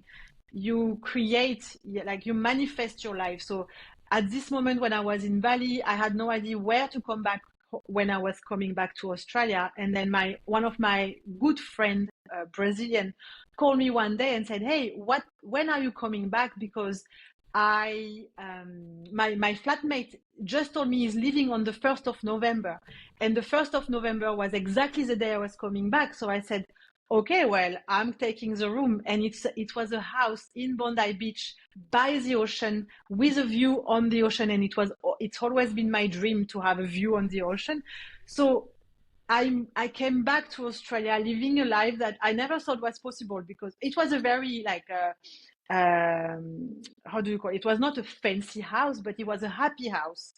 you create, like you manifest your life. So at this moment when I was in Bali, I had no idea where to come back when I was coming back to Australia. And then one of my good friend, Brazilian, called me one day and said, hey, when are you coming back? Because my flatmate just told me he's leaving on the 1st of November. And the 1st of November was exactly the day I was coming back. So I said, okay, well, I'm taking the room. And it was a house in Bondi Beach by the ocean with a view on the ocean. And it's always been my dream to have a view on the ocean. So I came back to Australia living a life that I never thought was possible, because it was a very how do you call it? It was not a fancy house, but it was a happy house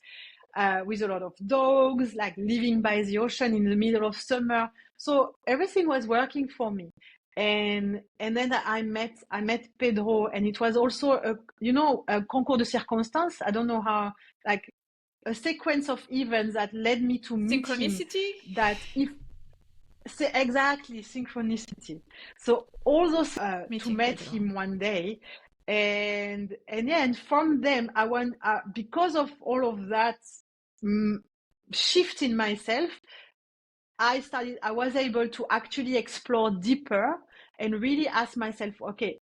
with a lot of dogs, like living by the ocean in the middle of summer. So everything was working for me. And then I met Pedro, and it was also a concours de circonstances. I don't know how, like, a sequence of events that led me to meet him. Synchronicity? That if Exactly, synchronicity. So all those to Meeting meet Pedro. him one day, and from them I went, because of all of that shift in myself. I was able to actually explore deeper and really ask myself, okay,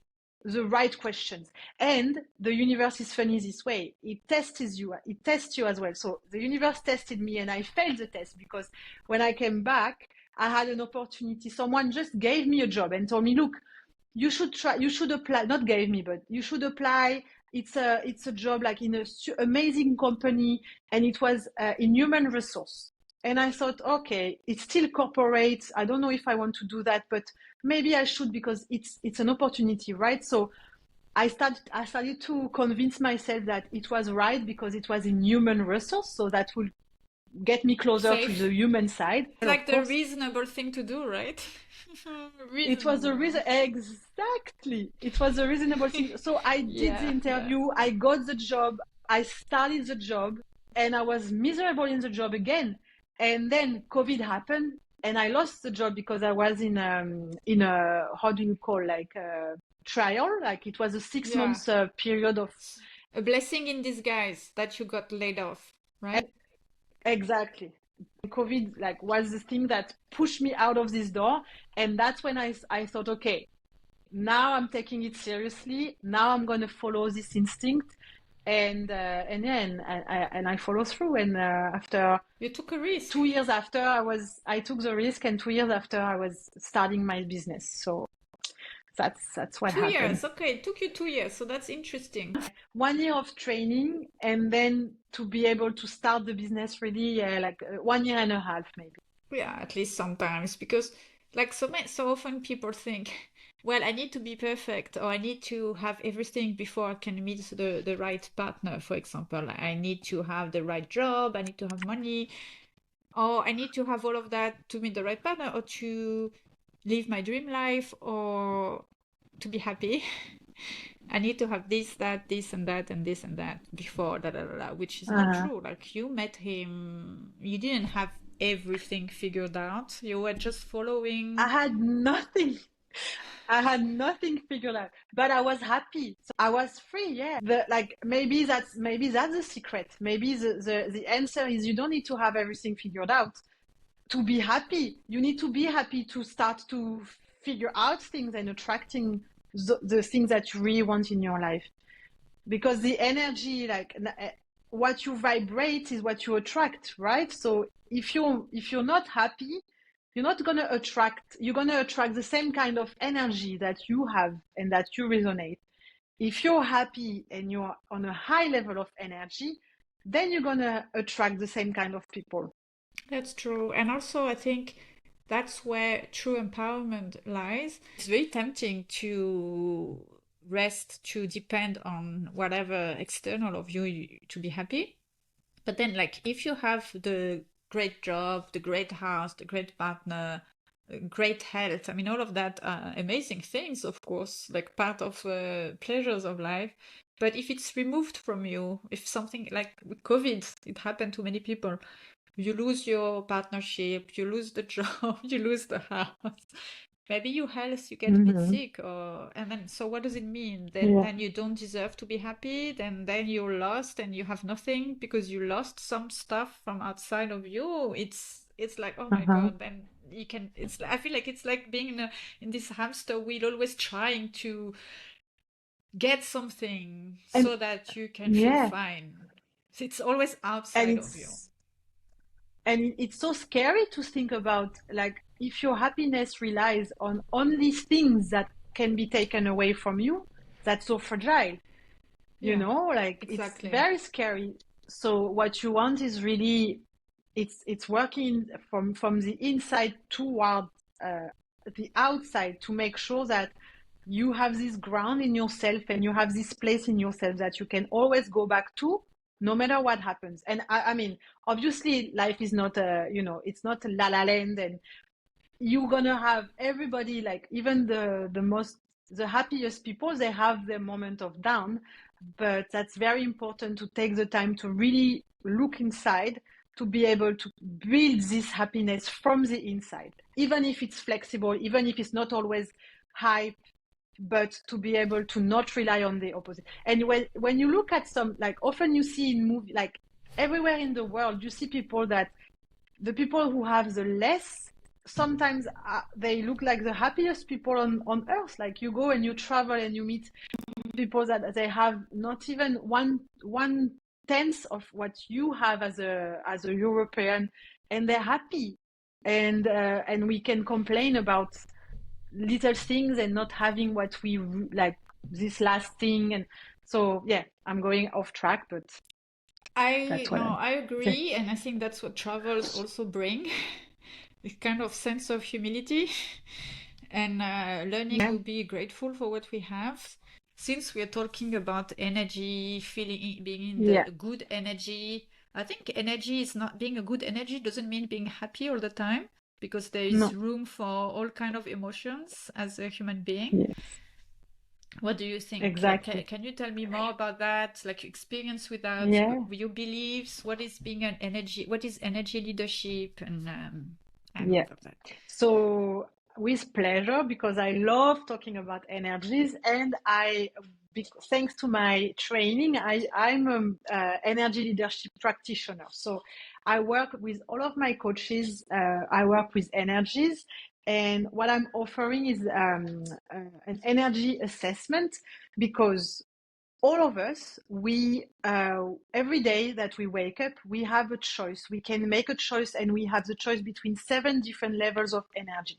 the right questions. And the universe is funny this way. It tests you as well. So the universe tested me, and I failed the test, because when I came back, I had an opportunity. Someone just gave me a job and told me, look, you should apply. Not gave me, but you should apply. It's a job like in a amazing company, and it was in human resource. And I thought, okay, it's still corporate. I don't know if I want to do that, but maybe I should, because it's an opportunity, right? So I started to convince myself that it was right, because it was in human resource, so that will get me closer to the human side. It's like the reasonable thing to do, right? It was a reason, exactly. It was a reasonable thing. So I did the interview. I got the job. I started the job, and I was miserable in the job again. And then COVID happened, and I lost the job, because I was in a how do you call, like a trial? Like it was a 6 months period of a blessing in disguise that you got laid off, right? Exactly. COVID like was the thing that pushed me out of this door, and that's when I thought, okay, now I'm taking it seriously. Now I'm going to follow this instinct, and I follow through. And after you took a risk. 2 years after, I took the risk, and 2 years after I was starting my business. So that's what happened. 2 years, okay. It took you 2 years, so that's interesting. 1 year of training, and then to be able to start the business really, like 1 year and a half maybe. Yeah, at least sometimes, because like so often people think, well, I need to be perfect, or I need to have everything before I can meet the right partner, for example. I need to have the right job, I need to have money, or I need to have all of that to meet the right partner, or to live my dream life, or to be happy. I need to have this, that, this, and that, and this, and that before, which is not true. Like you met him, you didn't have everything figured out. You were just following. I had nothing figured out, but I was happy. So I was free. Yeah. Maybe that's the secret. Maybe the answer is, you don't need to have everything figured out to be happy. You need to be happy to start to figure out things and attracting the things that you really want in your life. Because the energy, like what you vibrate is what you attract, right? So if you're not happy, you're gonna attract the same kind of energy that you have and that you resonate. If you're happy and you're on a high level of energy, then you're gonna attract the same kind of people. That's true. And also I think that's where true empowerment lies. It's very tempting to rest, to depend on whatever external of you to be happy. But then, like, if you have the great job, the great house, the great partner, great health, I mean, all of that are amazing things, of course, like part of pleasures of life. But if it's removed from you, if something like with COVID, it happened to many people, you lose your partnership, you lose the job, you lose the house. Maybe your health, you get a bit sick, and then so what does it mean? Then you don't deserve to be happy. Then you're lost and you have nothing because you lost some stuff from outside of you. It's like, oh my God. Then you can. I feel like it's like being in this hamster wheel, always trying to get something And so that you can feel yeah, fine. It's always and outside of you. it's so scary to think about, like, if your happiness relies on only things that can be taken away from you, that's so fragile. Yeah, Like, it's exactly. very scary. So what you want is really, it's working from the inside toward the outside, to make sure that you have this ground in yourself and you have this place in yourself that you can always go back to, no matter what happens. And I mean, obviously life is not it's not a la la land, and you're gonna have everybody, like, even the happiest people, they have their moment of down. But that's very important to take the time to really look inside, to be able to build this happiness from the inside, even if it's flexible, even if it's not always hype, but to be able to not rely on the opposite. And when you look at some, like, often you see in movie, like, everywhere in the world, you see people that, the people who have the less, sometimes they look like the happiest people on earth. Like, you go and you travel and you meet people that they have not even one tenth of what you have as a European, and they're happy. And we can complain about little things and not having what we like, this last thing. And so, yeah, I'm going off track, but that's what I'm I saying. agree, and I think that's what travels also bring. This kind of sense of humility and learning Yeah, to be grateful for what we have. Since we are talking about energy, feeling, being in yeah, the good energy, I think energy is not, being a good energy doesn't mean being happy all the time, because there is no, room for all kind of emotions as a human being. yes, What do you think? Like, exactly. can you tell me more about that? Like, your experience with that, Yeah, your beliefs, what is being an energy, what is energy leadership, and yeah. all of that. So, with pleasure, because I love talking about energies, and thanks to my training, I'm an energy leadership practitioner. So I work with all of my coaches. I work with energies, and what I'm offering is an energy assessment, because all of us, we every day that we wake up, we have a choice. We can make a choice, and we have the choice between 7 different levels of energy.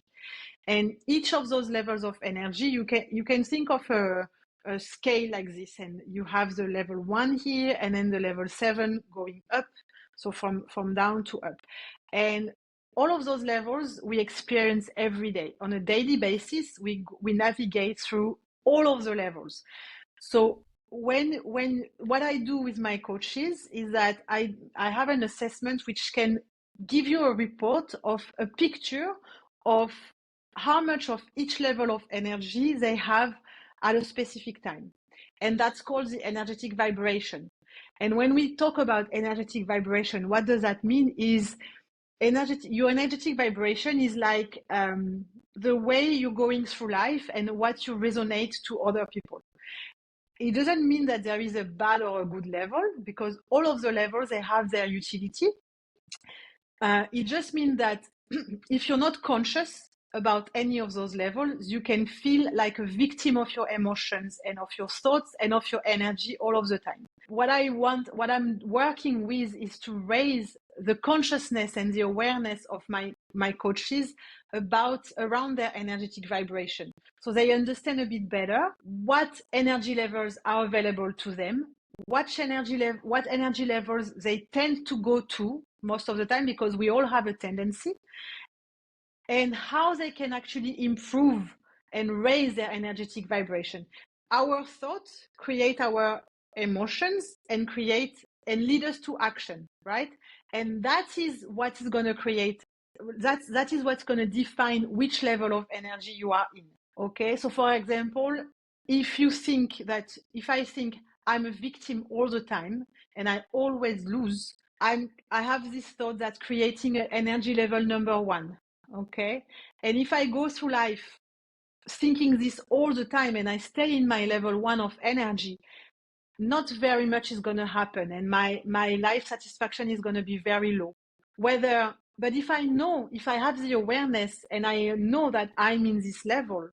And each of those levels of energy, you can think of a scale like this, and you have the level 1 here, and then the level 7 going up, so from down to up. And all of those levels we experience every day on a daily basis. We navigate through all of the levels. So when what I do with my coaches is that I have an assessment which can give you a report of a picture of how much of each level of energy they have at a specific time. And that's called the energetic vibration. And when we talk about energetic vibration, what does that mean? Is your energetic vibration is like the way you're going through life and what you resonate to other people. It doesn't mean that there is a bad or a good level, because all of the levels, they have their utility. It just means that if you're not conscious about any of those levels, you can feel like a victim of your emotions and of your thoughts and of your energy all of the time. What I'm working with is to raise the consciousness and the awareness of my coaches around their energetic vibration, so they understand a bit better what energy levels are available to them, what energy levels they tend to go to most of the time, because we all have a tendency, and how they can actually improve and raise their energetic vibration. Our thoughts create our emotions and lead us to action, right? And that is what is going to create, that is what's going to define which level of energy you are in. Okay, so for example, if I think I'm a victim all the time and I always lose, I have this thought that's creating an energy level number 1. Okay, and if I go through life thinking this all the time and I stay in my level 1 of energy, not very much is going to happen, and my life satisfaction is going to be very low. But if I have the awareness and I know that I'm in this level,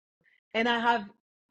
and I have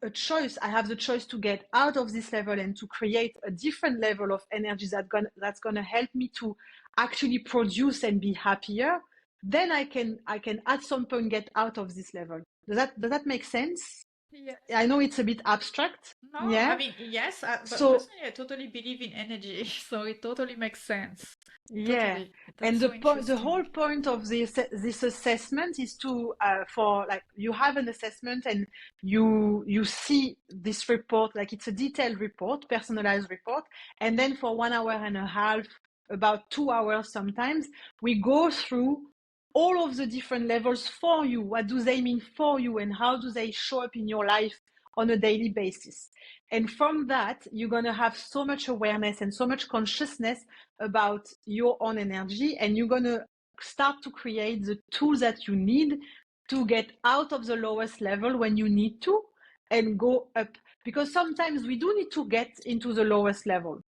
a choice. I have the choice to get out of this level and to create a different level of energy that's gonna help me to actually produce and be happier. Then I can at some point get out of this level. Does that make sense? Yes. I know it's a bit abstract. No, Yeah. I mean, yes, but So personally, I totally believe in energy, so it totally makes sense. yeah, Totally. That's and so the interesting. whole point of this assessment is to for like you have an assessment and you see this report, like it's a detailed report, personalized report, and then for 1.5 hours, about 2 hours sometimes, we go through all of the different levels for you. What do they mean for you, and how do they show up in your life on a daily basis? And from that, you're gonna have so much awareness and so much consciousness about your own energy, and you're going to start to create the tools that you need to get out of the lowest level when you need to and go up, because sometimes we do need to get into the lowest level.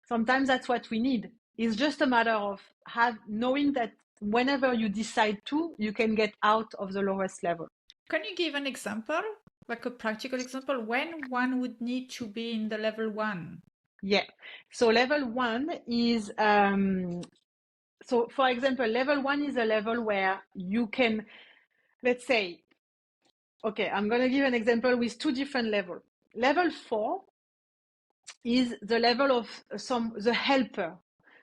Sometimes that's what we need. It's just a matter of knowing that whenever you decide to, you can get out of the lowest level. Can you give an example, like a practical example, when one would need to be in the level 1? Yeah. So level 1 is so for example, level 1 is a level where you can, let's say, okay, I'm going to give an example with 2 different levels. Level 4 is the level of the helper.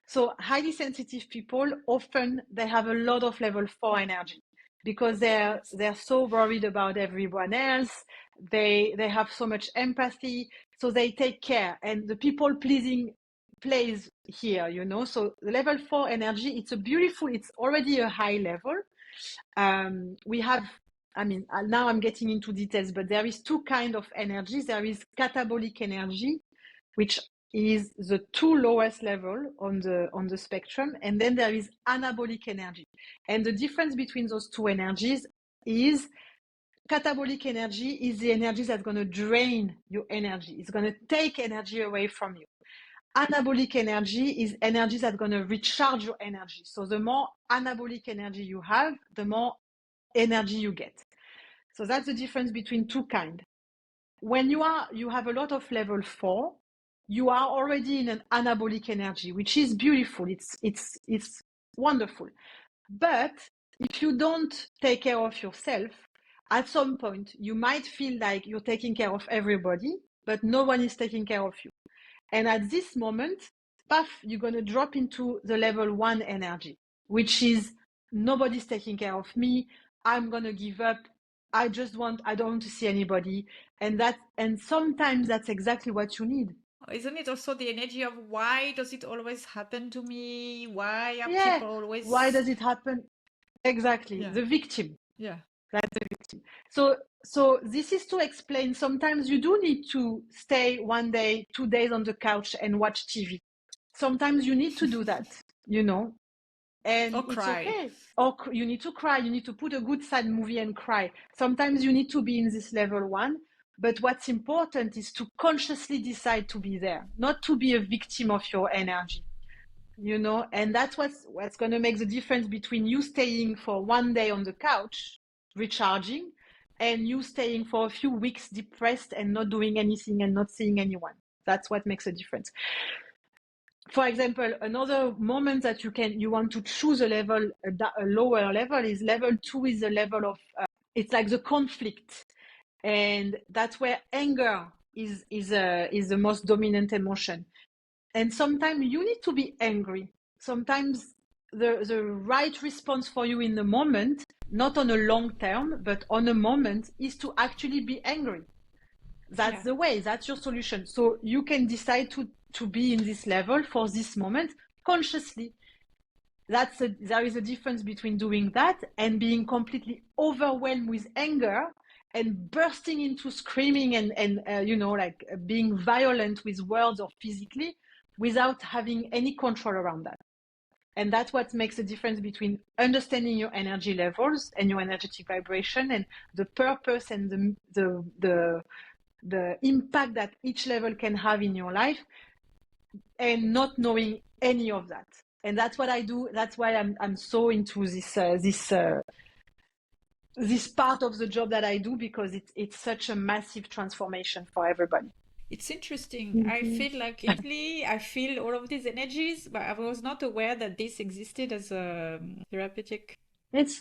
So highly sensitive people, often they have a lot of level 4 energy because they're so worried about everyone else. They have so much empathy, so they take care, and the people pleasing plays here, you know. So the level 4 energy, it's already a high level. We have, I mean, now I'm getting into details, but there is 2 kinds of energies. There is catabolic energy, which is the 2 lowest level on the spectrum, and then there is anabolic energy. And the difference between those 2 energies is catabolic energy is the energy that's going to drain your energy. It's going to take energy away from you. Anabolic energy is energy that's going to recharge your energy. So the more anabolic energy you have, the more energy you get. So that's the difference between 2 kinds. When you have a lot of level 4, you are already in an anabolic energy, which is beautiful. It's wonderful. But if you don't take care of yourself, at some point you might feel like you're taking care of everybody, but no one is taking care of you. And at this moment, puff, you're going to drop into the level 1 energy, which is nobody's taking care of me. I'm going to give up. I don't want to see anybody. And sometimes that's exactly what you need. Isn't it also the energy of why does it always happen to me? Why are Yeah. people always... Why does it happen? Exactly. Yeah. The victim. Yeah. That's the victim. So this is to explain sometimes you do need to stay 1 day, 2 days on the couch and watch TV. Sometimes you need to do that, you know, and Or it's cry. okay. Or you need to cry. You need to put a good sad movie and cry. Sometimes you need to be in this level 1. But what's important is to consciously decide to be there, not to be a victim of your energy, you know. And that's what's going to make the difference between you staying for 1 day on the couch recharging and you staying for a few weeks depressed and not doing anything and not seeing anyone. That's what makes a difference. For example, another moment that you want to choose a level, a lower level, is level 2 is the level of, it's like the conflict. And that's where anger is the most dominant emotion. And sometimes you need to be angry. Sometimes the right response for you in the moment, not on a long term, but on a moment, is to actually be angry. That's the way. That's your solution. So you can decide to be in this level for this moment consciously. There is a difference between doing that and being completely overwhelmed with anger and bursting into screaming and you know, like being violent with words or physically without having any control around that. And that's what makes the difference between understanding your energy levels and your energetic vibration and the purpose and the impact that each level can have in your life, and not knowing any of that. And that's what I do. That's why I'm so into this this part of the job that I do because it's such a massive transformation for everybody. It's interesting. I Mhm. feel like lately, I feel all of these energies, but I was not aware that this existed as a therapeutic. It's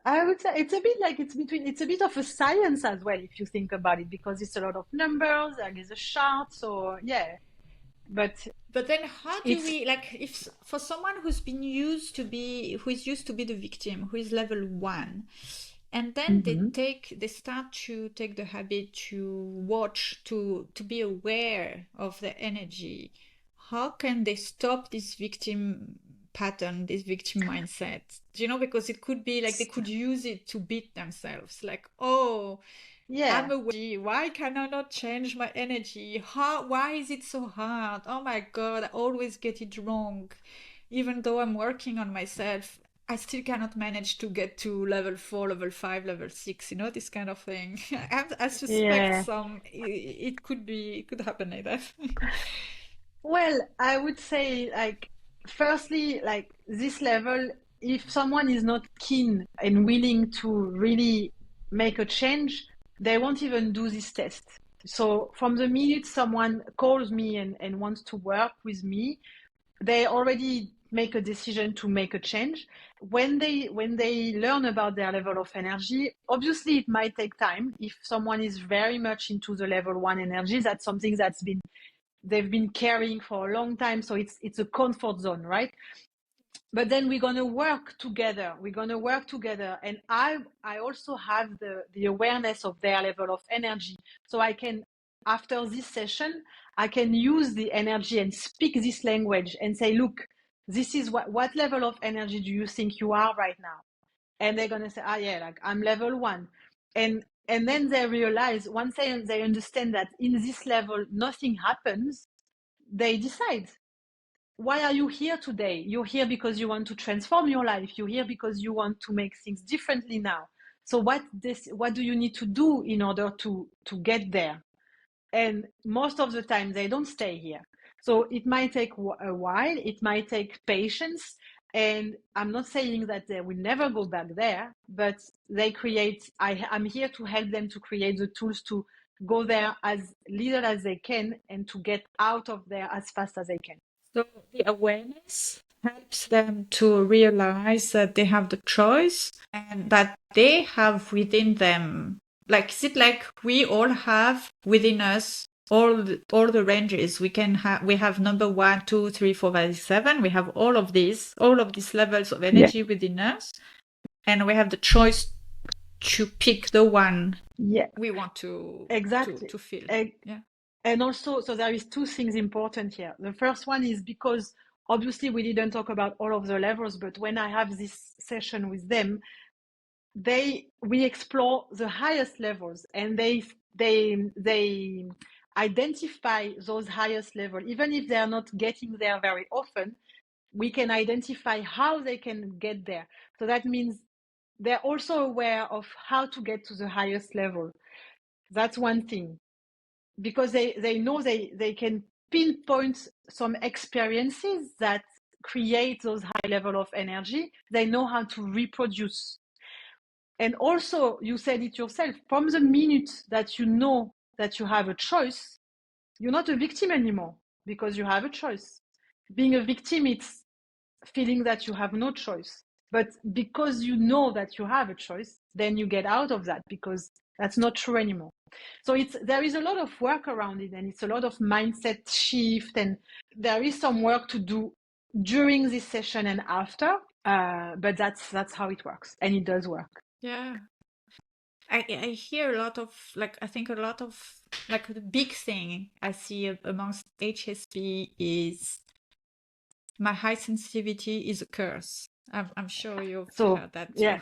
I would say it's a bit like it's a bit of a science as well if you think about it because it's a lot of numbers. There is a chart, so yeah. But But then how do it's we, like, if for someone who is used to be the victim, who is level one, and then Mhm. they start to take the habit to watch, to be aware of the energy, how can they stop this victim pattern, this victim mindset? Do you know, because it could be like they could use it to beat themselves, like, oh, I'm yeah, away. Why can I not change my energy? Why is it so hard? Oh my God, I always get it wrong. Even though I'm working on myself, I still cannot manage to get to level 4, level 5, level 6, this kind of thing. I suspect yeah. it could happen like that. Well, I would say like firstly, like this level, if someone is not keen and willing to really make a change, they won't even do this test. So from the minute someone calls me and wants to work with me, they already make a decision to make a change. When they learn about their level of energy, obviously it might take time. If someone is very much into the level one energy, that's something they've been carrying for a long time, so it's a comfort zone, right? But then we're going to work together, and I also have the awareness of their level of energy, so I can, after this session, I can use the energy and speak this language and say, look, this is what level of energy do you think you are right now? And they're going to say, yeah, like I'm level one. And then they realize, once they understand that in this level nothing happens, they decide, why are you here today? You're here because you want to transform your life. You're here because you want to make things differently now. So what do you need to do in order to get there? And most of the time they don't stay here. So it might take a while, it might take patience, and I'm not saying that they will never go back there, but I'm here to help them to create the tools to go there as little as they can and to get out of there as fast as they can. So the awareness helps them to realize that they have the choice and that they have within them, like, is it like we all have within us all the ranges we have number 1, 2, 3, 4, 5, 7. We have all of these levels of Yeah. energy within us, and we have the choice to pick the one Yeah, we want to exactly. feel. Yeah. And also, so there is two things important here. The first one is because obviously we didn't talk about all of the levels, but when I have this session with them, we explore the highest levels, and they identify those highest levels. Even if they are not getting there very often, we can identify how they can get there. So that means they're also aware of how to get to the highest level. That's one thing, because they know they can pinpoint some experiences that create those high level of energy. They know how to reproduce. And also, you said it yourself, from the minute that you know that you have a choice, you're not a victim anymore because you have a choice. Being a victim, it's feeling that you have no choice. But because you know that you have a choice, then you get out of that because that's not true anymore. So there is a lot of work around it, and it's a lot of mindset shift, and there is some work to do during this session and after. But that's how it works, and it does work. Yeah. I hear a lot of, like, I think a lot of, like, the big thing I see amongst HSP is my high sensitivity is a curse. I'm sure you've So heard that too. yeah.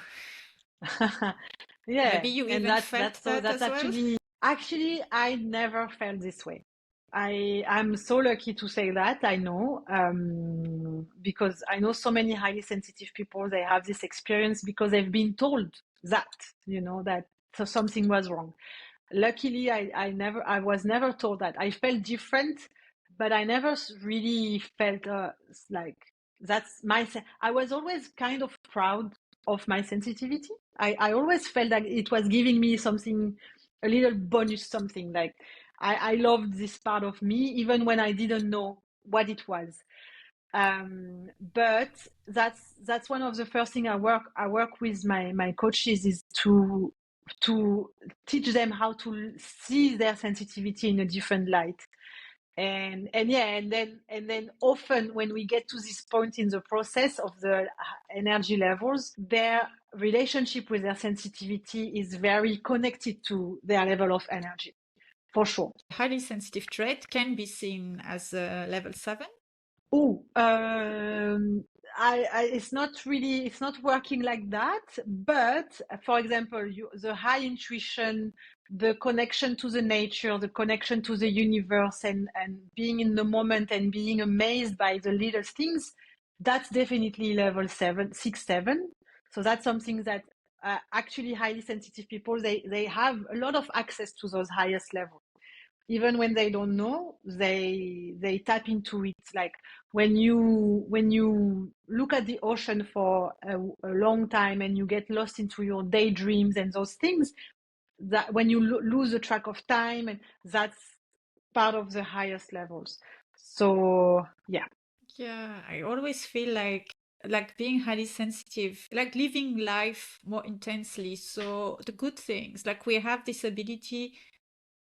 Yeah, Maybe you and even felt that that's as well. actually I never felt this way. I'm so lucky to say that. I know, because I know so many highly sensitive people. They have this experience because they've been told that, that so something was wrong. Luckily, I was never told that. I felt different, but I never really felt like I was always kind of proud of my sensitivity. I always felt like it was giving me something, a little bonus, something like I loved this part of me, even when I didn't know what it was. But that's one of the first thing I work with my coaches is to teach them how to see their sensitivity in a different light. And then often when we get to this point in the process of the energy levels, their relationship with their sensitivity is very connected to their level of energy, for sure. Highly sensitive trait can be seen as level 7. Oh, it's not working like that. But for example, the high intuition, the connection to the nature, the connection to the universe, and being in the moment and being amazed by the little things, that's definitely level 7, 6, 7. So that's something that actually highly sensitive people, they have a lot of access to those highest levels. Even when they don't know, they tap into it. Like when you look at the ocean for a long time and you get lost into your daydreams and those things, that when you lose the track of time, and that's part of the highest levels. So yeah. I always feel like being highly sensitive, like living life more intensely. So the good things, like we have this ability.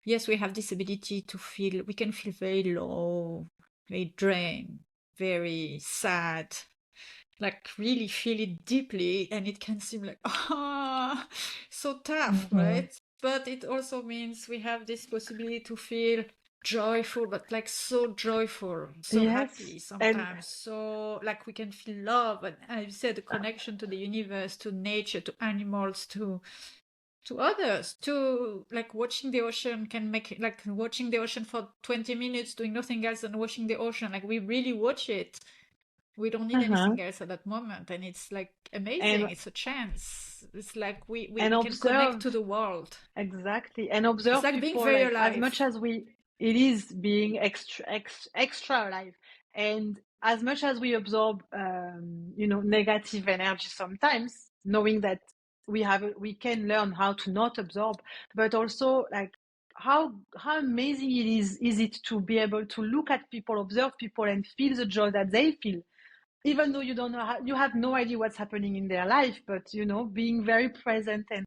Yes, we have this ability to feel, we can feel very low, very drained, very sad, like really feel it deeply, and it can seem like, so tough, right? But it also means we have this possibility to feel joyful, but like so joyful, so happy sometimes. So like we can feel love, and as you said, the connection to the universe, to nature, to animals, to others, to like watching the ocean can make, like watching the ocean for 20 minutes, doing nothing else than watching the ocean, like we really watch it, we don't need anything else at that moment, and it's like amazing. It's a chance. It's like we can connect to the world. Exactly. And observe it's like people, being very like, alive. as much as it is being extra alive, and as much as we absorb negative energy sometimes, knowing that we can learn how to not absorb, but also like how amazing is it to be able to look at people, observe people, and feel the joy that they feel, even though you don't know you have no idea what's happening in their life, but being very present. And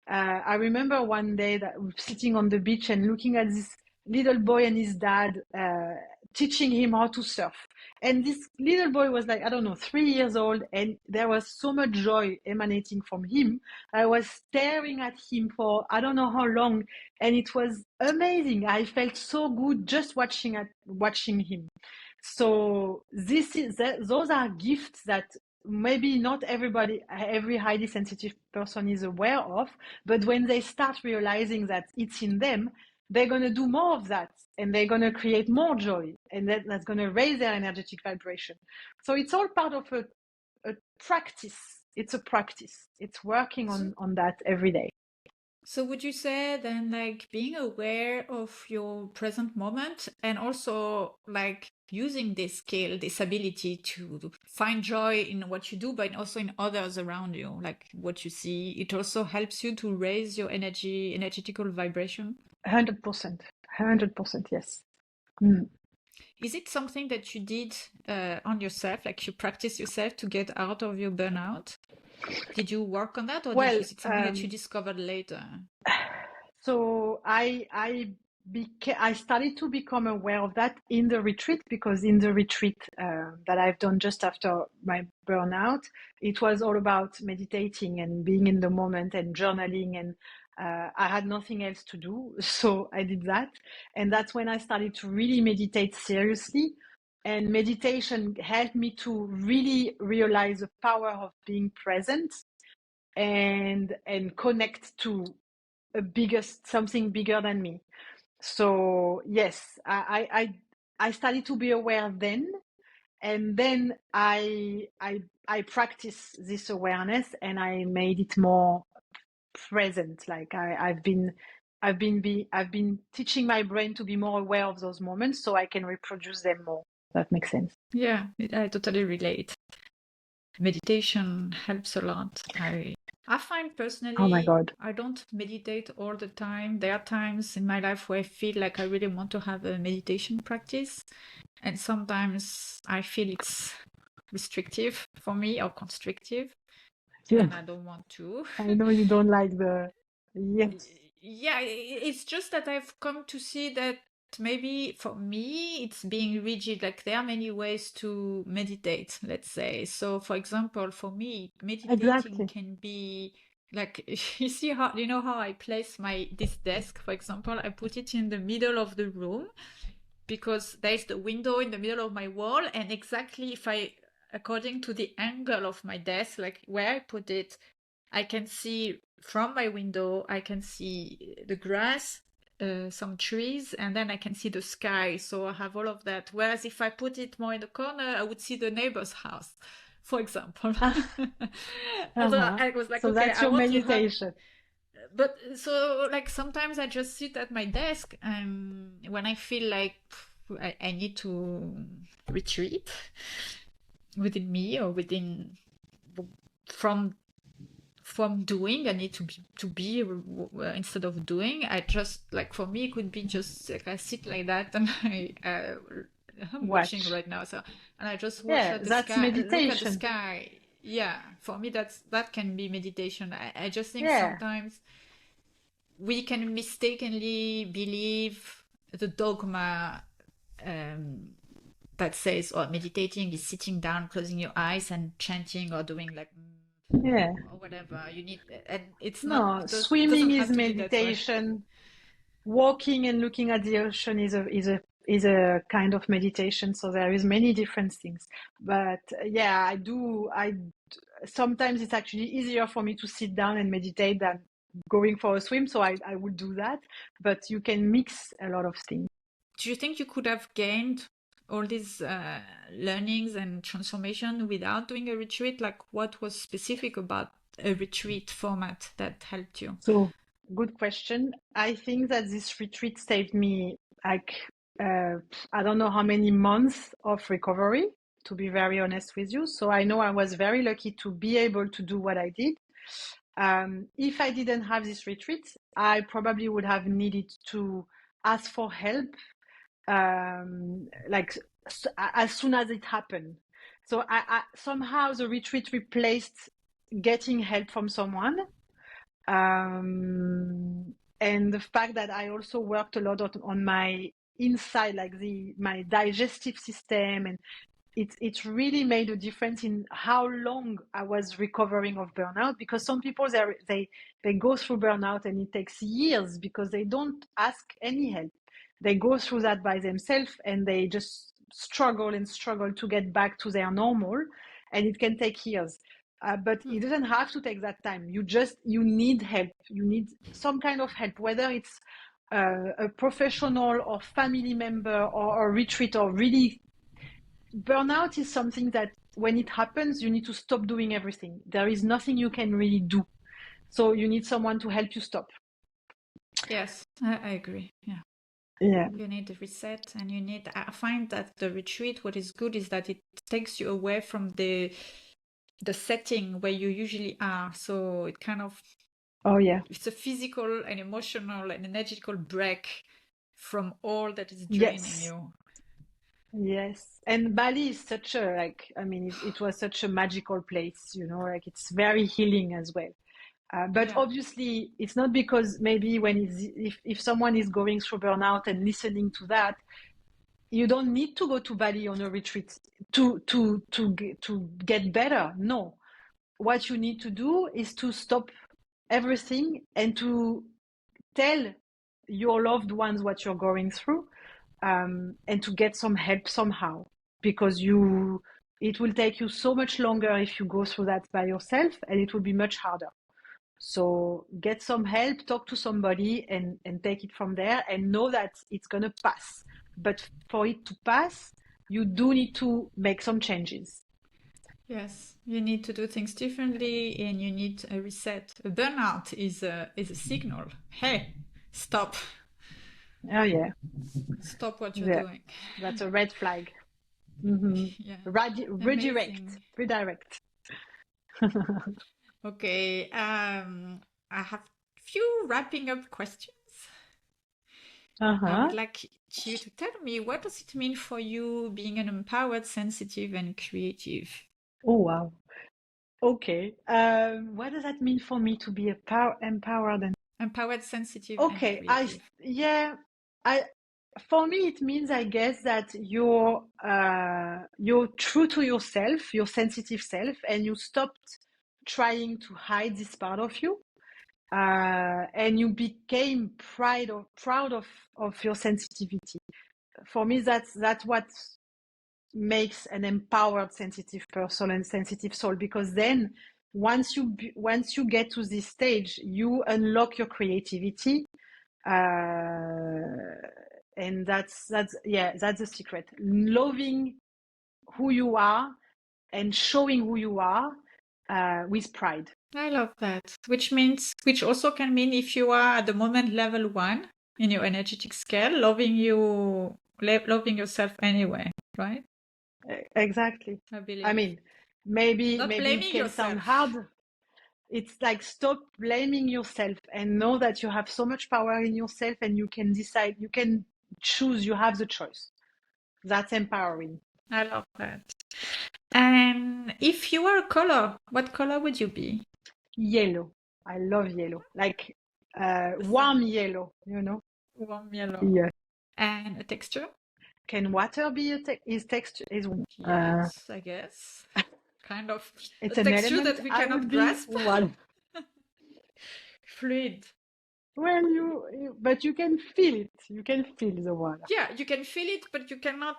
I remember one day that sitting on the beach and looking at this little boy and his dad teaching him how to surf. And this little boy was like, I don't know, 3 years old, and there was so much joy emanating from him. I was staring at him for I don't know how long, and it was amazing. I felt so good just watching him. So those are gifts that maybe not every highly sensitive person is aware of, but when they start realizing that it's in them, they're going to do more of that, and they're going to create more joy, and that's going to raise their energetic vibration. So it's all part of a practice. It's a practice. It's working on that every day. So would you say then, like, being aware of your present moment, and also like using this skill, this ability to find joy in what you do, but also in others around you, like what you see, it also helps you to raise your energetical vibration? 100%. Yes. Is it something that you did on yourself, like you practice yourself to get out of your burnout? Did you work on that, or is it something that you discovered later? So I started to become aware of that in the retreat, because in the retreat that I've done just after my burnout, it was all about meditating and being in the moment and journaling, and I had nothing else to do, so I did that. And that's when I started to really meditate seriously. And meditation helped me to really realize the power of being present and connect to something bigger than me. So yes, I started to be aware then, and then I practice this awareness, and I made it more present. Like I've been teaching my brain to be more aware of those moments, so I can reproduce them more. That makes sense. Yeah, I totally relate. Meditation helps a lot. I find Oh my personally, God. I don't meditate all the time. There are times in my life where I feel like I really want to have a meditation practice. And sometimes I feel it's restrictive for me or constrictive, Yeah, and I don't want to. I know you don't like the, yes, Yeah, it's just that I've come to see that maybe for me it's being rigid. Like there are many ways to meditate, let's say. So, for example, for me, meditating exactly. can be like you see how you know how I place my this desk, for example, I put it in the middle of the room because there's the window in the middle of my wall, and exactly if I according to the angle of my desk, like where I put it, I can see from my window, I can see the grass, some trees, and then I can see the sky. So I have all of that. Whereas if I put it more in the corner, I would see the neighbor's house, for example. So Uh-huh. I was like, So okay, that's I your want to have, meditation. but so like sometimes I just sit at my desk when I feel like I need to retreat within me or within from doing. I need to be instead of doing. I just like for me it could be just like I sit like that and I'm watching Watch. right now, so and I just watch Yeah, at the that's sky, look at the meditation. sky. Yeah, for me that can be meditation. I just think Yeah. sometimes we can mistakenly believe the dogma um, that says, "Oh, meditating is sitting down, closing your eyes, and chanting or doing like Yeah. or whatever you need." And it's not. No, It swimming doesn't is have to be that way. meditation. Walking and looking at the ocean is a kind of meditation. So there is many different things. But yeah, I sometimes it's actually easier for me to sit down and meditate than going for a swim. So I would do that. But you can mix a lot of things. Do you think you could have gained all these learnings and transformation without doing a retreat? Like, what was specific about a retreat format that helped you? So good question. I think that this retreat saved me like uh, I don't know how many months of recovery, to be very honest with you. So I know I was very lucky to be able to do what I did. If I didn't have this retreat, I probably would have needed to ask for help, like as soon as it happened. So I somehow the retreat replaced getting help from someone. And the fact that I also worked a lot on my inside, like my digestive system, and it really made a difference in how long I was recovering of burnout. Because some people they go through burnout and it takes years because they don't ask any help. They go through that by themselves and they just struggle and struggle to get back to their normal, and it can take years. But it doesn't have to take that time. You need help. You need some kind of help, whether it's a professional or family member or a retreat. Or really, burnout is something that when it happens, you need to stop doing everything. There is nothing you can really do. So you need someone to help you stop. Yes, I agree. Yeah. Yeah. You need a reset, and you need. I find that the retreat, what is good is that it takes you away from the setting where you usually are. So it kind of Oh yeah. it's a physical and emotional and energetical break from all that is draining Yes. you. Yes. And Bali is such a like I mean it was such a magical place, like it's very healing as well. But Yeah. obviously, it's not because maybe if someone is going through burnout and listening to that, you don't need to go to Bali on a retreat to get better. No, what you need to do is to stop everything and to tell your loved ones what you're going through, and to get some help somehow, because it will take you so much longer if you go through that by yourself, and it will be much harder. So get some help, talk to somebody, and take it from there, and know that it's going to pass. But for it to pass, you do need to make some changes. Yes, you need to do things differently, and you need a reset. A burnout is a signal. Hey, stop. Oh, yeah. Stop what you're Yeah. doing. That's a red flag. Mm-hmm. Yeah. Redirect. Amazing. Redirect. Okay. I have few wrapping up questions. I Uh-huh. would like you to tell me, what does it mean for you being an empowered, sensitive, and creative? Oh, wow. Okay. What does that mean for me to be empowered and Empowered, sensitive, and okay, creative. yeah, I for me it means I guess that you're true to yourself, your sensitive self, and you stopped trying to hide this part of you. And you became proud of your sensitivity. For me, that's what makes an empowered sensitive person and sensitive soul, because then once you get to this stage, you unlock your creativity, and that's yeah, that's the secret. Loving who you are and showing who you are with pride. I love that. Which also can mean if you are at the moment level 1 in your energetic scale, loving yourself anyway, right? Exactly. I I believe. mean, maybe Not it blaming can sound yourself. hard. It's like stop blaming yourself and know that you have so much power in yourself and you can decide, you can choose, you have the choice. That's empowering. I love that. And if you were a color, what color would you be? Yellow. I love yellow. Like The warm same. yellow, Warm yellow. Yeah. And a texture? Can water be is texture is Yes, I guess. Kind of a it's an texture element. that we I cannot would be grasp. one. Fluid. Well, but you can feel it. You can feel the water. Yeah, you can feel it, but you cannot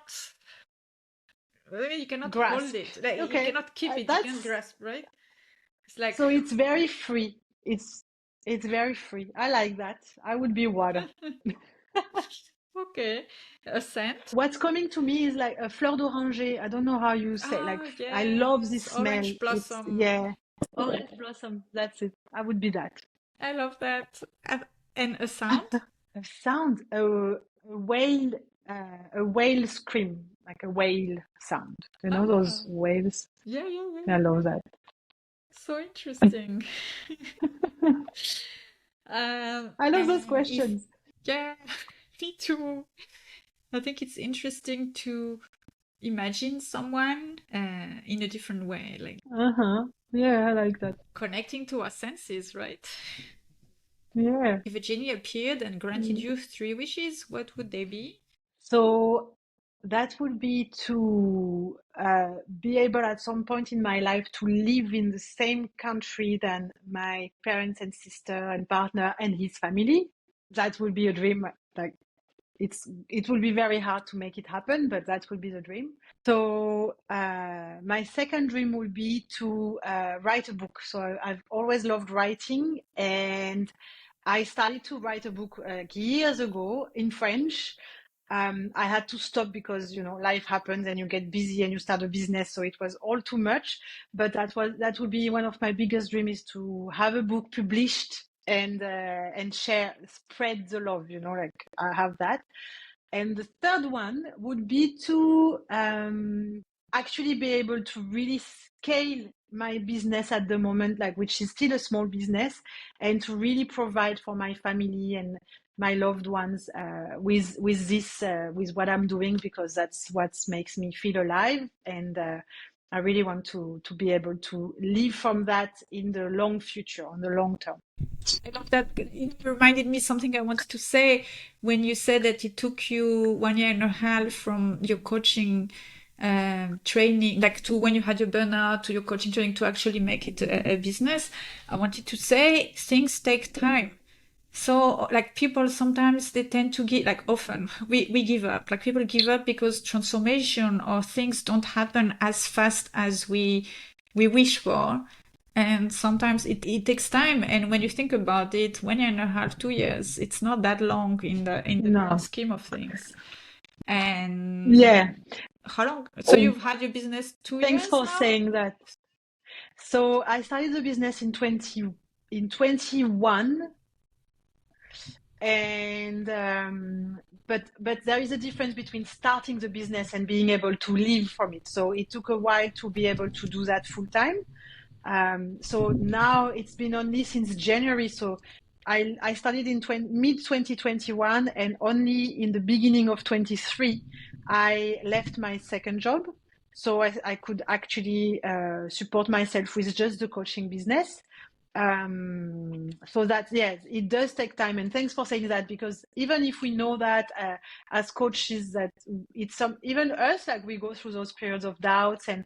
hold Grasp. it. Like, you Okay, cannot keep it. You cannot that's grasp, right? It's like, so it's very free. It's very free. I like that. I would be water. okay, a scent. What's coming to me is like a fleur d'oranger. I don't know how you say. Like Oh, I love yes, this smell. orange It's blossom. yeah, orange blossom. That's it. I would be that. I love that. And a sound? A sound, whale, a whale scream, like a whale sound. You know those Ah, whales? yeah, yeah, yeah. I love that. So interesting. I love those And if, questions. yeah, me too. I think it's interesting to imagine someone in a different way, like Uh-huh. Yeah, I like that. connecting to our senses, right? Yeah. If a genie appeared and granted you 3 wishes, what would they be? So that would be to be able at some point in my life to live in the same country than my parents and sister and partner and his family. That would be a dream. Like it will be very hard to make it happen, but that would be the dream. So my second dream would be to write a book. So I've always loved writing, and I started to write a book years ago in French. I had to stop because life happens and you get busy and you start a business, so it was all too much. But that would be one of my biggest dreams, is to have a book published and spread the love. Like I have that. And the third one would be to actually be able to really scale my business at the moment, like which is still a small business, and to really provide for my family and my loved ones with what I'm doing, because that's what makes me feel alive. And I really want to be able to live from that in the long future, on the long term. I love that. It reminded me something I wanted to say when you said that it took you 1.5 years from your coaching training, like to when you had your burnout to your coaching training to actually make it a business. I wanted to say things take time. So like people sometimes they tend to give, like often we give up, like people give up because transformation or things don't happen as fast as we wish for. And sometimes it takes time. And when you think about it, 1.5 years, 2 years, it's not that long in the grand No. scheme of things. And Yeah. how long? So you've had your business 2 Thanks years for now? saying that. So I started the business in 21, and but there is a difference between starting the business and being able to live from it. So it took a while to be able to do that full time. So now it's been only since January. So I started in mid 2021, and only in the beginning of 23, I left my second job. So I could actually support myself with just the coaching business. So that, yes, it does take time. And thanks for saying that, because even if we know that as coaches, that it's even us, like we go through those periods of doubts, and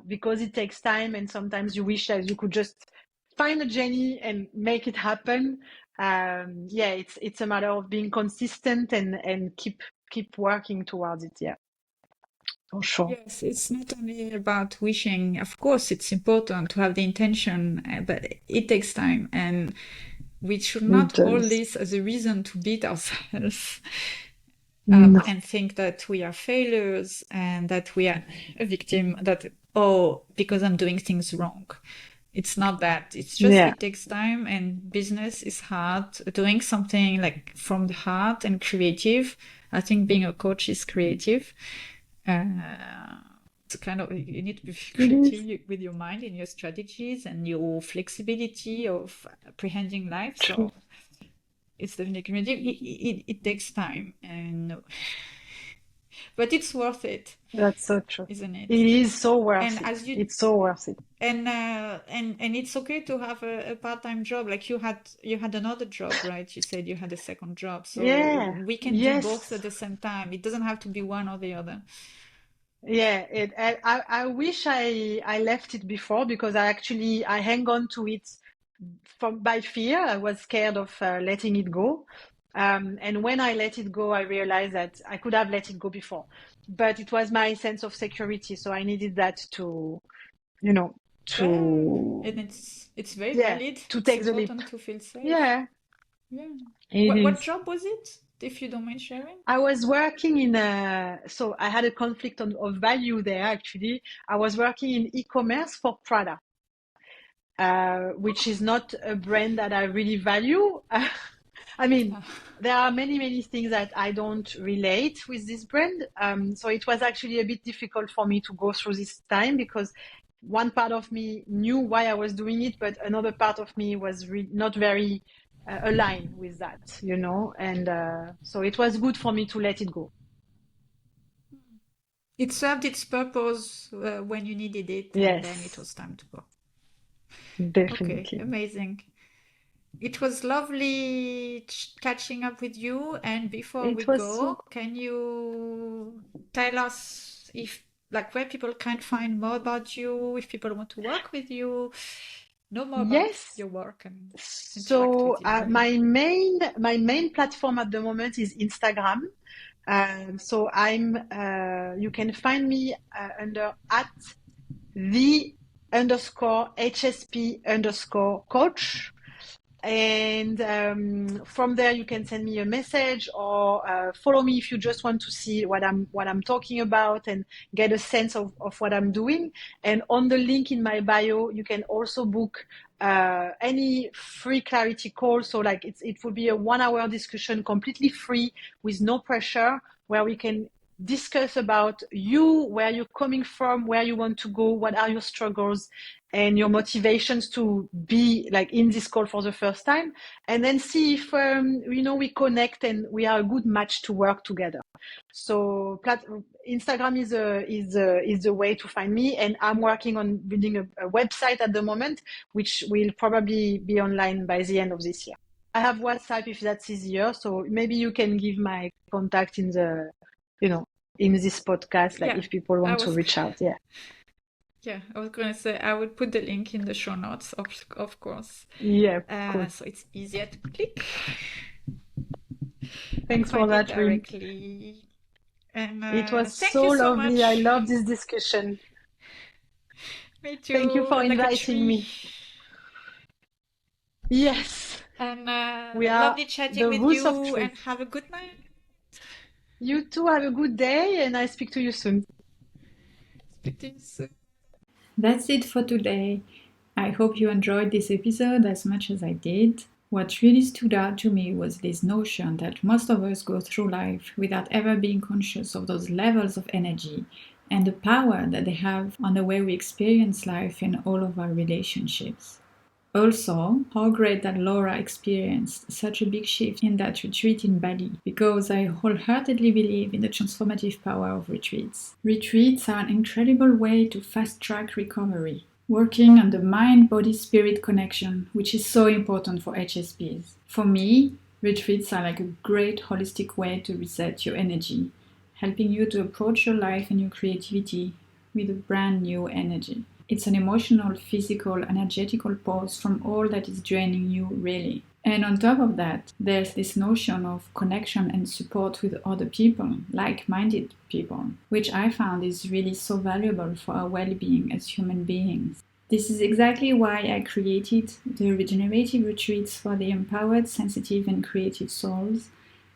because it takes time, and sometimes you wish that you could just find a journey and make it happen. It's a matter of being consistent and keep working towards it. Yeah, for sure. Yes, it's not only about wishing. Of course, it's important to have the intention, but it takes time, and we should It not hold does. this as a reason to beat ourselves No. and think that we are failures and that we are a victim, that, because I'm doing things wrong. It's not that. It's just Yeah. it takes time, and business is hard. Doing something like from the heart and creative. I think being a coach is creative. It's kind of, you need to be creative with your mind and your strategies and your flexibility of apprehending life. True. So it's definitely creative. It takes time, but it's worth it. That's so true. Isn't it? It is so worth And it. as you It's so worth it. and it's okay to have a part-time job. Like you had another job, right? You said you had a second job, so Yeah. we can do both at the same time. It doesn't have to be one or the other. Yeah, I wish I left it before, because I hang on to it by fear. I was scared of letting it go. And when I let it go, I realized that I could have let it go before, but it was my sense of security. So I needed that to, Yeah, to, and it's very yeah, valid. to It's take the leap. important to feel safe. Yeah, Yeah. it What is. job was it, if you don't mind sharing? I was working so I had a conflict of value there, actually. I was working in e-commerce for Prada, which is not a brand that I really value. I mean, there are many, many things that I don't relate with this brand. So it was actually a bit difficult for me to go through this time, because one part of me knew why I was doing it, but another part of me was not very aligned with that, and so it was good for me to let it go. It served its purpose when you needed it, and then it Yes, was time to go. Okay, definitely. amazing. It was lovely catching up with you. And before we It was so. go, can you tell us where people can find more about you, if people want to work with you, know more about Yes. your work and interact So with you? my main platform at the moment is Instagram. So you can find me under at @the_HSP_coach. And from there you can send me a message, or follow me if you just want to see what I'm talking about and get a sense of what I'm doing. And on the link in my bio, you can also book any free clarity call. So like it will be a 1 hour discussion, completely free, with no pressure, where we can discuss about you, where you're coming from, where you want to go, what are your struggles and your motivations to be like in this call for the first time, and then see if we connect and we are a good match to work together. So Instagram is the way to find me, and I'm working on building a website at the moment, which will probably be online by the end of this year. I have WhatsApp if that's easier, so maybe you can give my contact in this podcast, like Yeah, if people want to reach out. I was going to say I will put the link in the show notes, of course. Yeah, cool. So it's easier to click and Thanks for find it that, Rim. directly. And It was thank so you so lovely. I much. love this discussion. Me too. Thank you for Like a inviting tree. me. Yes. And We are lovely chatting the with roots of you, trees. and have a good night. You too, have a good day, and I speak to you soon. Speak to you soon. That's it for today. I hope you enjoyed this episode as much as I did. What really stood out to me was this notion that most of us go through life without ever being conscious of those levels of energy and the power that they have on the way we experience life in all of our relationships. Also, how great that Laura experienced such a big shift in that retreat in Bali, because I wholeheartedly believe in the transformative power of retreats. Retreats are an incredible way to fast-track recovery, working on the mind-body-spirit connection, which is so important for HSPs. For me, retreats are like a great holistic way to reset your energy, helping you to approach your life and your creativity with a brand new energy. It's an emotional, physical, energetical pause from all that is draining you, really. And on top of that, there's this notion of connection and support with other people, like-minded people, which I found is really so valuable for our well-being as human beings. This is exactly why I created the regenerative retreats for the empowered, sensitive, and creative souls.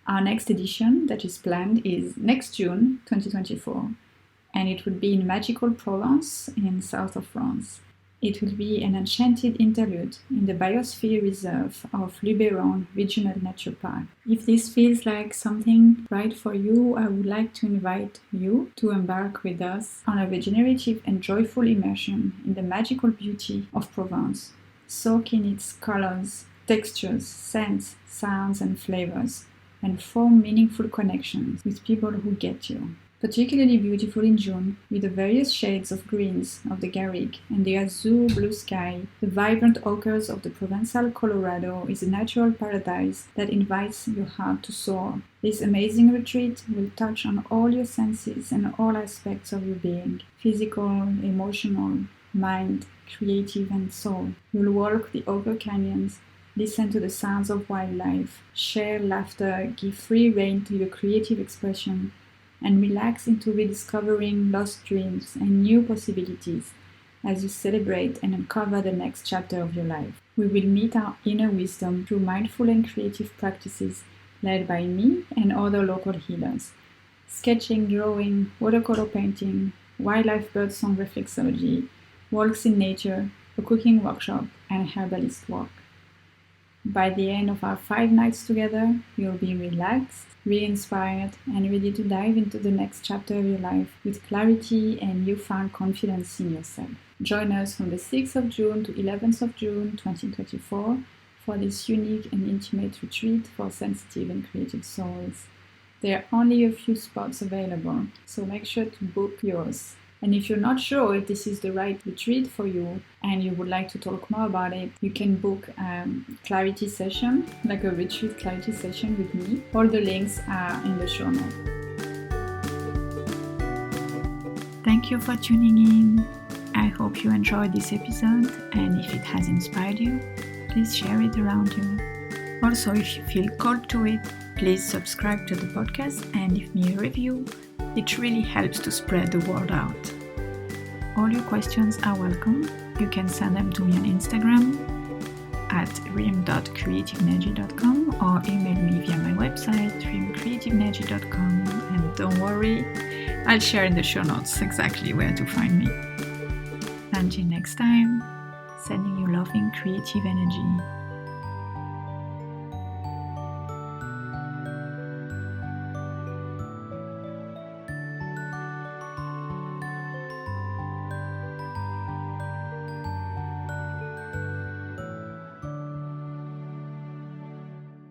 Our next edition that is planned is next June 2024. And it will be in magical Provence in south of France. It will be an enchanted interlude in the biosphere reserve of Luberon Regional Nature Park. If this feels like something right for you, I would like to invite you to embark with us on a regenerative and joyful immersion in the magical beauty of Provence. Soak in its colors, textures, scents, sounds, and flavors, and form meaningful connections with people who get you. Particularly beautiful in June, with the various shades of greens of the Garrigue and the azure blue sky, the vibrant ochres of the Provençal Colorado is a natural paradise that invites your heart to soar. This amazing retreat will touch on all your senses and all aspects of your being, physical, emotional, mind, creative, and soul. You'll walk the ochre canyons, listen to the sounds of wildlife, share laughter, give free rein to your creative expression, and relax into rediscovering lost dreams and new possibilities as you celebrate and uncover the next chapter of your life. We will meet our inner wisdom through mindful and creative practices led by me and other local healers. Sketching, drawing, watercolor painting, wildlife birdsong reflexology, walks in nature, a cooking workshop, and a herbalist walk. By the end of our 5 nights together, you'll be relaxed, re-inspired, and ready to dive into the next chapter of your life with clarity and newfound confidence in yourself. Join us from the 6th of June to 11th of June 2024 for this unique and intimate retreat for sensitive and creative souls. There are only a few spots available, so make sure to book yours. And if you're not sure if this is the right retreat for you and you would like to talk more about it, you can book a clarity session, like a retreat clarity session with me. All the links are in the show notes. Thank you for tuning in. I hope you enjoyed this episode, and if it has inspired you, please share it around you. Also, if you feel called to it, please subscribe to the podcast and leave me a review. It really helps to spread the word out. All your questions are welcome. You can send them to me on Instagram at rim.creativenergy.com or email me via my website rimcreativenergy.com, and don't worry, I'll share in the show notes exactly where to find me. Until next time, sending you loving creative energy.